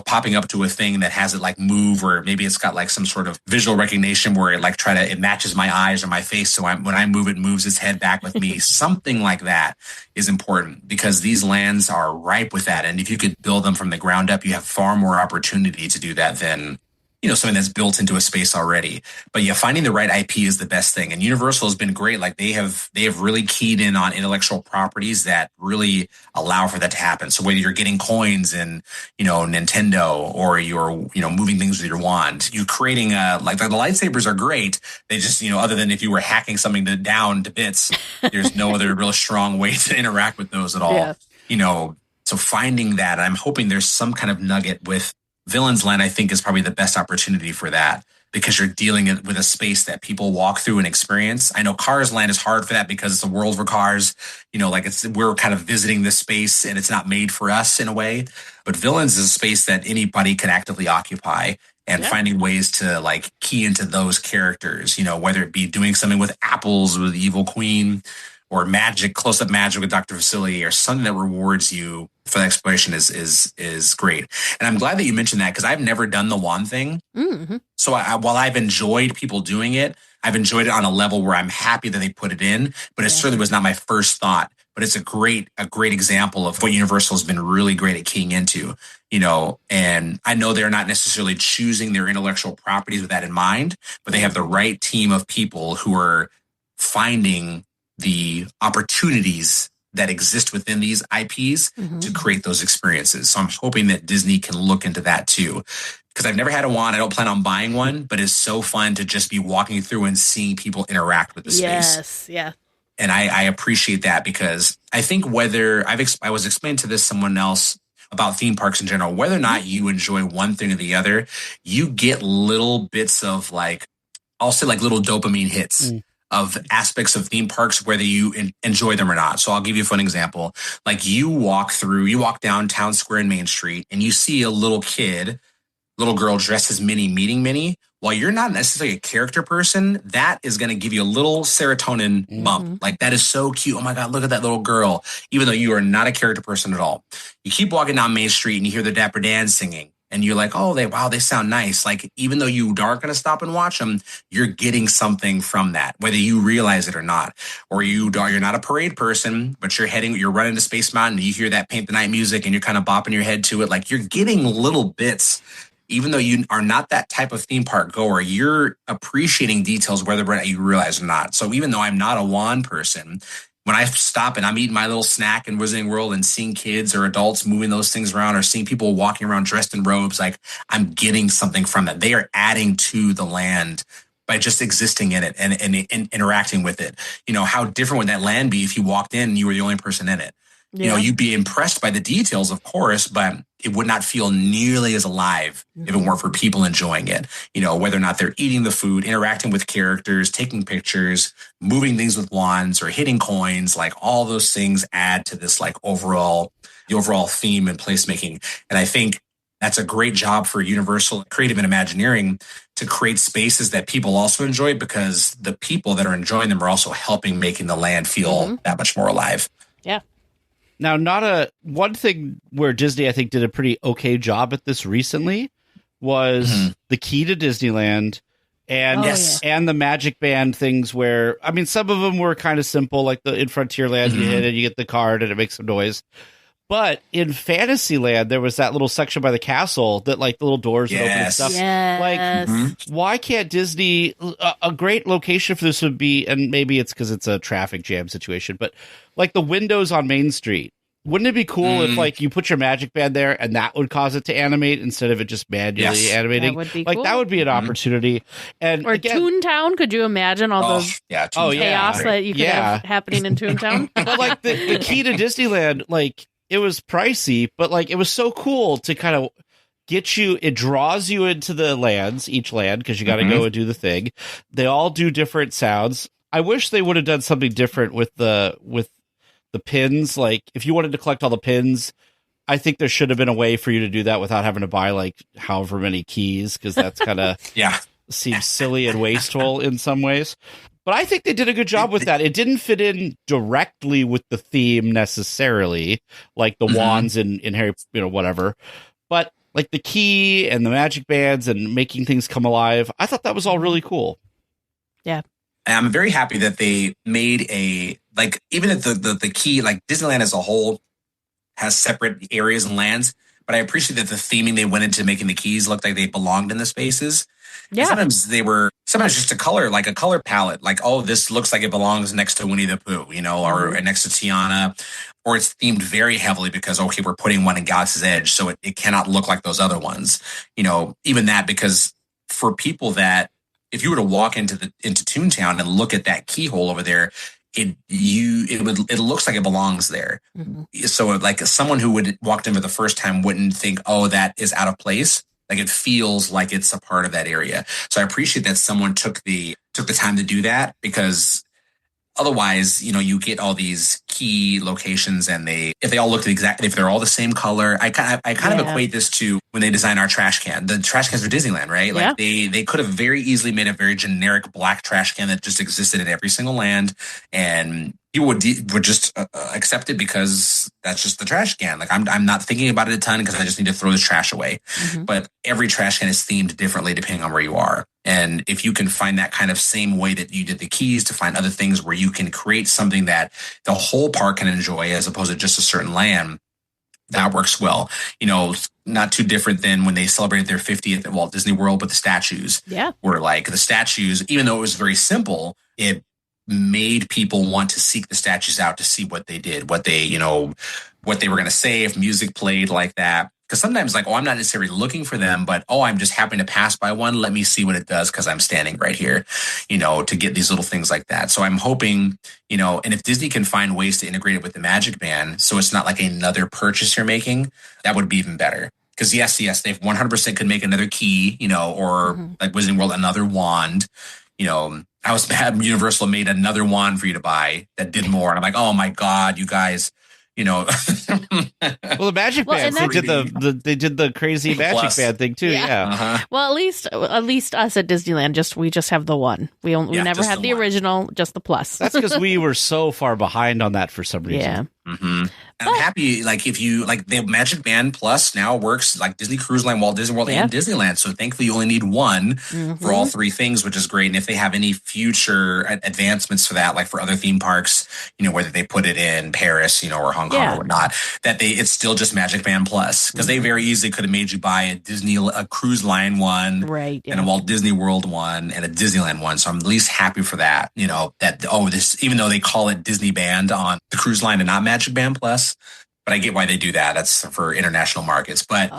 popping up to a thing that has it like move, or maybe it's got like some sort of visual recognition where it like it matches my eyes or my face. So when I move, it moves its head back with me. Something like that is important because these lands are ripe with that. And if you could build them from the ground up, you have far more opportunity to do that than something that's built into a space already. But yeah, finding the right IP is the best thing. And Universal has been great. Like they have really keyed in on intellectual properties that really allow for that to happen. So whether you're getting coins in, Nintendo, or you're, moving things with your wand, you're creating like the lightsabers are great. They just, other than if you were hacking something down to bits, there's no other real strong way to interact with those at all. Yeah. So finding that, I'm hoping there's some kind of nugget with Villains Land, I think, is probably the best opportunity for that because you're dealing with a space that people walk through and experience. I know Cars Land is hard for that because it's a world for cars. We're kind of visiting this space and it's not made for us in a way. But Villains is a space that anybody can actively occupy, and finding ways to like key into those characters, whether it be doing something with apples with the Evil Queen, or magic, close-up magic with Dr. Facility, or something that rewards you for the exploration is great. And I'm glad that you mentioned that because I've never done the wand thing. Mm-hmm. So while I've enjoyed people doing it, I've enjoyed it on a level where I'm happy that they put it in, but it certainly was not my first thought. But it's a great example of what Universal has been really great at keying into, and I know they're not necessarily choosing their intellectual properties with that in mind, but they have the right team of people who are finding the opportunities that exist within these IPs to create those experiences. So I'm hoping that Disney can look into that too. Because I've never had a wand. I don't plan on buying one, but it's so fun to just be walking through and seeing people interact with the space. Yes, yeah. And I appreciate that because I think I was explaining to someone else about theme parks in general, whether or not you enjoy one thing or the other, you get little bits of I'll say little dopamine hits. Of aspects of theme parks, whether you enjoy them or not. So I'll give you a fun example. Like you walk down Town Square and Main Street and you see a little girl dressed as Minnie. While you're not necessarily a character person, that is going to give you a little serotonin bump. Like that is so cute. Oh my God, look at that little girl. Even though you are not a character person at all. You keep walking down Main Street and you hear the Dapper Dan singing. And you're like, oh, they sound nice. Like, even though you aren't going to stop and watch them, you're getting something from that, whether you realize it or not. Or you're not a parade person, but you're running to Space Mountain and you hear that Paint the Night music and you're kind of bopping your head to it. Like, you're getting little bits. Even though you are not that type of theme park goer, you're appreciating details whether you realize or not. So even though I'm not a wand person, when I stop and I'm eating my little snack in Wizarding World and seeing kids or adults moving those things around or seeing people walking around dressed in robes, like I'm getting something from that. They are adding to the land by just existing in it and interacting with it. How different would that land be if you walked in and you were the only person in it? Yeah. You'd be impressed by the details, of course, but it would not feel nearly as alive if it weren't for people enjoying it. Whether or not they're eating the food, interacting with characters, taking pictures, moving things with wands or hitting coins, like all those things add to this the overall theme and placemaking. And I think that's a great job for Universal Creative and Imagineering to create spaces that people also enjoy because the people that are enjoying them are also helping making the land feel that much more alive. Yeah. Now, one thing where Disney, I think, did a pretty okay job at this recently was the key to Disneyland and and the Magic Band things where, I mean, some of them were kind of simple, like in Frontierland, you hit it, you get the card and it makes some noise. But in Fantasyland, there was that little section by the castle that the little doors would open and stuff. Yes. Why can't Disney, a great location for this would be, and maybe it's because it's a traffic jam situation, but the windows on Main Street. Wouldn't it be cool if you put your Magic Band there and that would cause it to animate instead of it just manually animating? That would be cool. That would be an opportunity. And or again, Toontown, could you imagine all those chaos that you could have happening in Toontown? But the key to Disneyland, it was pricey, but it was so cool to kind of get you. It draws you into the lands, each land, because you got to go and do the thing. They all do different sounds. I wish they would have done something different with the pins. If you wanted to collect all the pins, I think there should have been a way for you to do that without having to buy however many keys, because that's kind of seems silly and wasteful in some ways. But I think they did a good job with that. It didn't fit in directly with the theme necessarily, like the wands in Harry, whatever. But like the key and the magic bands and making things come alive, I thought that was all really cool. Yeah. And I'm very happy that they made even at the key, like Disneyland as a whole has separate areas and lands. But I appreciate that the theming they went into making the keys looked like they belonged in the spaces. Yeah. And sometimes just a color palette, like, oh, this looks like it belongs next to Winnie the Pooh, or next to Tiana, or it's themed very heavily because, okay, we're putting one in Galaxy's Edge, so it cannot look like those other ones. Even that, because for people that, if you were to walk into Toontown and look at that keyhole over there, it looks like it belongs there. Mm-hmm. So like someone who would walked in for the first time wouldn't think, oh, that is out of place. Like it feels like it's a part of that area. So I appreciate that someone took the time to do that, because otherwise, you get all these key locations and if they all look if they're all the same color, I kind of equate this to when they design our trash can. The trash cans for Disneyland, right? Like they could have very easily made a very generic black trash can that just existed in every single land, and people would just accept it because that's just the trash can. Like I'm not thinking about it a ton because I just need to throw this trash away. Mm-hmm. But every trash can is themed differently depending on where you are. And if you can find that kind of same way that you did the keys to find other things where you can create something that the whole park can enjoy as opposed to just a certain land, that works well. Not too different than when they celebrated their 50th at Walt Disney World with the statues. Yeah. Where like the statues, even though it was very simple, it made people want to seek the statues out to see what they did, what they were going to say if music played like that. Because sometimes like, oh, I'm not necessarily looking for them, but, oh, I'm just happening to pass by one. Let me see what it does because I'm standing right here, to get these little things like that. So I'm hoping, and if Disney can find ways to integrate it with the Magic Band so it's not like another purchase you're making, that would be even better. Because yes, they 100% could make another key, or like Wizarding World, another wand. I was mad Universal made another wand for you to buy that did more. And I'm like, oh my God, you guys, Well, the Magic Band, they did the crazy Magic Band thing too. Yeah. Uh-huh. Well, at least us at Disneyland, we just have the one. We never had the original, just the plus. That's because we were so far behind on that for some reason. Yeah. Mm-hmm. And I'm happy, like, if you, like, the Magic Band Plus now works like Disney Cruise Line, Walt Disney World, and Disneyland. So thankfully you only need one for all three things, which is great. And if they have any future advancements for that, like for other theme parks, whether they put it in Paris, or Hong Kong or whatnot, it's still just Magic Band Plus. Because they very easily could have made you buy a Cruise Line one, right, and a Walt Disney World one, and a Disneyland one. So I'm at least happy for that, this, even though they call it Disney Band on the Cruise Line and not Magic Band Plus. But I get why they do that. That's for international markets. But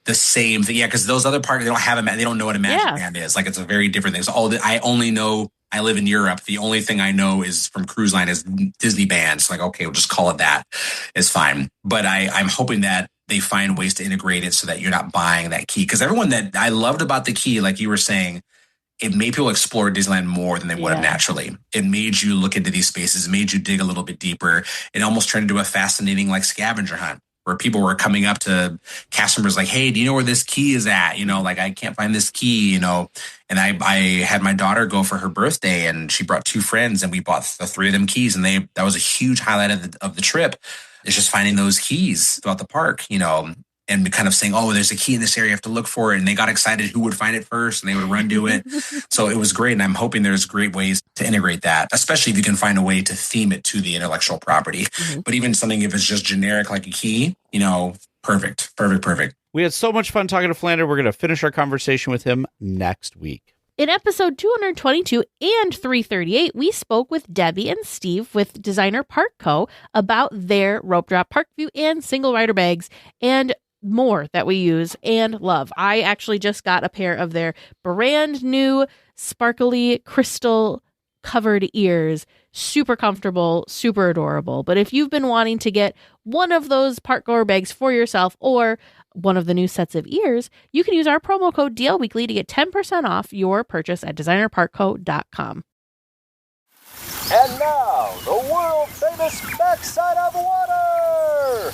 the same thing, because those other parks, they don't know what a Magic Band is. Like, it's a very different thing. So I only know, I live in Europe. The only thing I know is from Cruise Line is Disney Band. It's like, okay, we'll just call it that. It's fine. But I'm hoping that they find ways to integrate it so that you're not buying that key. Because everyone that I loved about the key, like you were saying, it made people explore Disneyland more than they would have naturally. It made you look into these spaces, made you dig a little bit deeper. It almost turned into a fascinating like scavenger hunt where people were coming up to cast members like, hey, do you know where this key is at? Like, I can't find this key, and I had my daughter go for her birthday and she brought two friends and we bought the three of them keys. And that was a huge highlight of the trip. It's just finding those keys throughout the park, and kind of saying, oh, there's a key in this area, you have to look for it. And they got excited who would find it first and they would run to it. So it was great. And I'm hoping there's great ways to integrate that, especially if you can find a way to theme it to the intellectual property. But even something, if it's just generic, like a key, perfect. We had so much fun talking to Philander. We're going to finish our conversation with him next week. In episode 222 and 338, we spoke with Debbie and Steve with Designer Park Co. about their rope drop park view and single rider bags and more that we use and love. I actually just got a pair of their brand new sparkly crystal covered ears. Super comfortable, super adorable. But if you've been wanting to get one of those park goer bags for yourself or one of the new sets of ears, you can use our promo code DLWeekly to get 10% off your purchase at designerparkco.com. And now, the world famous backside of water!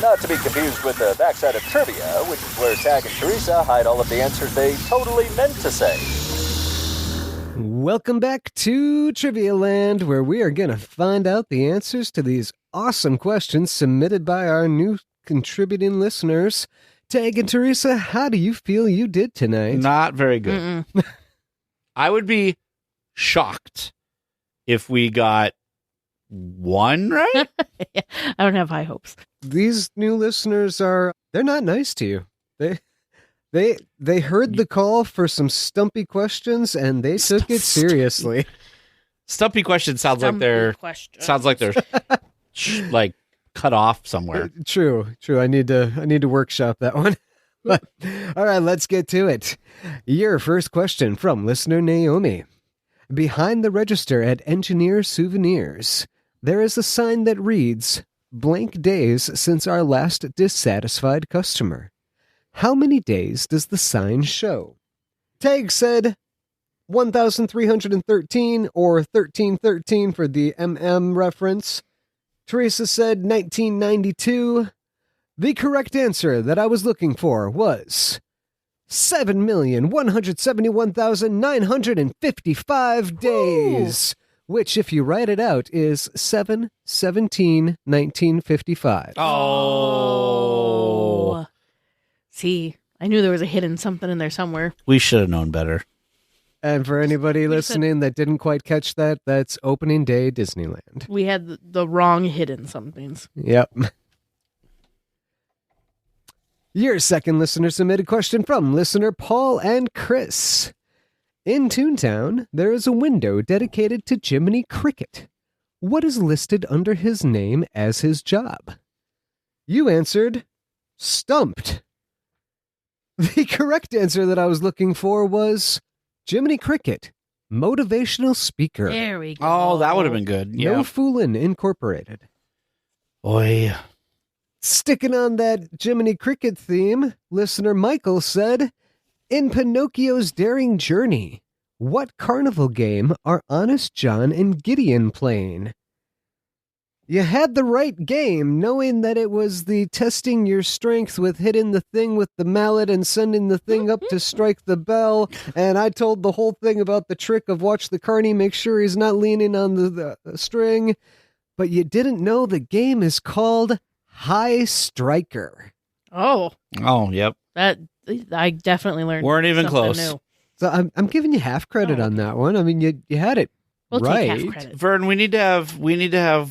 Not to be confused with the backside of trivia, which is where Tag and Teresa hide all of the answers they totally meant to say. Welcome back to Trivia Land, where we are going to find out the answers to these awesome questions submitted by our new contributing listeners. Tag and Teresa, how do you feel you did tonight? Not very good. I would be shocked if we got one right. I don't have high hopes. These new listeners they're not nice to you. They heard the call for some stumpy questions and they took it seriously. Stumpy questions sounds like they're like cut off somewhere. True. I need to workshop that one. But all right, let's get to it. Your first question from listener Naomi. Behind the register at Engineer Souvenirs, there is a sign that reads, "Blank days since our last dissatisfied customer." How many days does the sign show? Tag said 1,313 or 1313 for the MM reference. Teresa said 1992. The correct answer that I was looking for was 7,171,955 days, which, if you write it out, is 7/17/1955. Oh. See, I knew there was a hidden something in there somewhere. We should have known better. And for anybody listening that didn't quite catch that, that's opening day Disneyland. We had the wrong hidden somethings. Yep. Your second listener-submitted question from listener Paul and Chris. In Toontown, there is a window dedicated to Jiminy Cricket. What is listed under his name as his job? You answered, stumped. The correct answer that I was looking for was Jiminy Cricket, motivational speaker. There we go. Oh, that would have been good. Yeah. No Foolin' Incorporated. Boy. Sticking on that Jiminy Cricket theme, listener Michael said, in Pinocchio's Daring Journey, what carnival game are Honest John and Gideon playing? You had the right game, knowing that it was the testing your strength with hitting the thing with the mallet and sending the thing up to strike the bell. And I told the whole thing about the trick of watch the carny, make sure he's not leaning on the string. But you didn't know the game is called High Striker. Oh, yep. That I definitely learned. Weren't even close. New. So I'm giving you half credit on that one. I mean, you had it. We'll right. take half credit. Vern, we need to have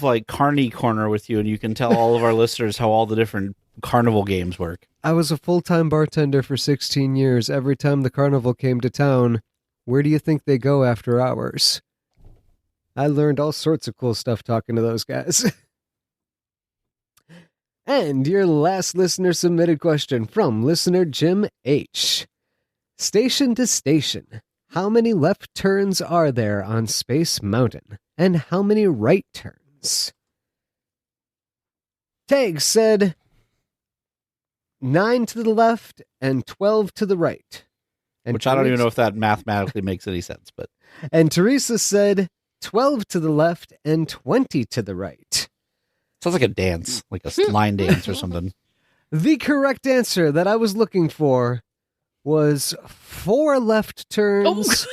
like Carney Corner with you, and you can tell all of our listeners how all the different carnival games work. I was a full-time bartender for 16 years. Every time the carnival came to town, where do you think they go after hours? I learned all sorts of cool stuff talking to those guys. And your last listener-submitted question from listener Jim H. Station to station, how many left turns are there on Space Mountain? And how many right turns? Tag said 9 to the left and 12 to the right. And Which I don't even know if that mathematically makes any sense. But And Teresa said 12 to the left and 20 to the right. Sounds like a dance, like a line dance or something. The correct answer that I was looking for was 4 left turns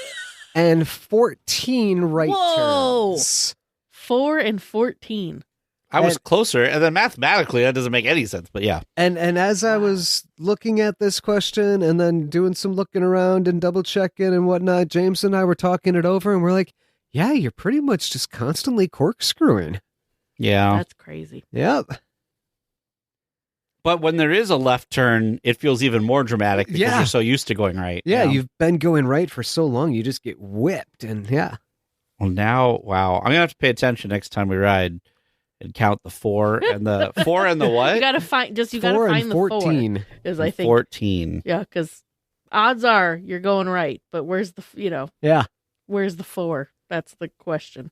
and 14 right turns. 4 and 14. I was closer, and then mathematically that doesn't make any sense, but yeah. And as I was looking at this question and then doing some looking around and double checking and whatnot, James and I were talking it over and we're like, yeah, you're pretty much just constantly corkscrewing. Yeah. That's crazy. Yep. But when there is a left turn, it feels even more dramatic because you're so used to going right. Yeah, you know? You've been going right for so long, you just get whipped. And yeah. Well, now, wow. I'm going to have to pay attention next time we ride and count the 4 and the 4 and the what? You got to find the 14. Is I think 14. Yeah, because odds are you're going right, but where's the where's the 4? That's the question.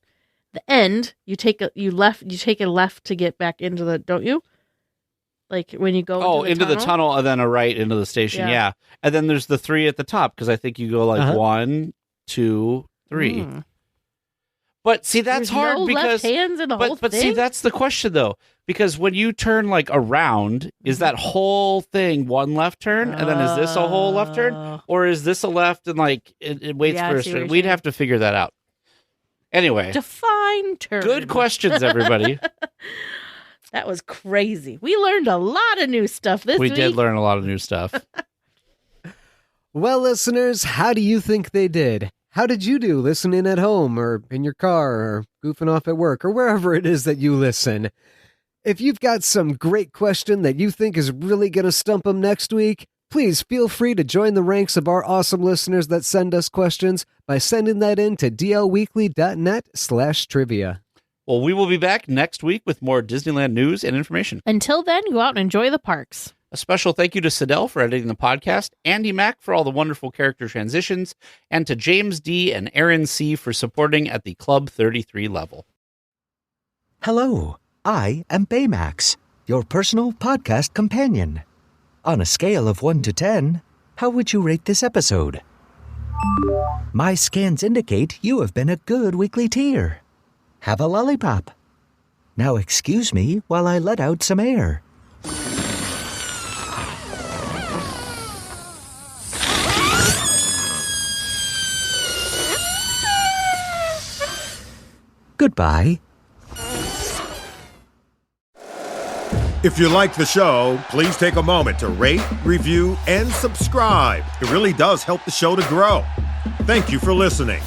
The end, you take a left to get back into the, don't you? Like when you go into the tunnel and then a right into the station. Yeah. And then there's the 3 at the top because I think you go like 1, 2, 3. But see, that's There's hard no because left hands in the whole but see, thing? that's the question though, because when you turn like around, is that whole thing one left turn, and then is this a whole left turn, or is this a left and like it waits Yeah, I for a see what you're straight? We'd saying. have to figure that out. Anyway, Define turn. good questions, everybody. That was crazy. We learned a lot of new stuff this We week. did learn a lot of new stuff. Well, listeners, how do you think they did? How did you do listening at home or in your car or goofing off at work or wherever it is that you listen? If you've got some great question that you think is really going to stump them next week, please feel free to join the ranks of our awesome listeners that send us questions by sending that in to dlweekly.net/trivia. Well, we will be back next week with more Disneyland news and information. Until then, go out and enjoy the parks. A special thank you to Sidel for editing the podcast, Andy Mack for all the wonderful character transitions, and to James D. and Aaron C. for supporting at the Club 33 level. Hello, I am Baymax, your personal podcast companion. On a scale of 1 to 10, how would you rate this episode? My scans indicate you have been a good weekly tier. Have a lollipop. Now excuse me while I let out some air. Goodbye. If you like the show, please take a moment to rate, review, and subscribe. It really does help the show to grow. Thank you for listening.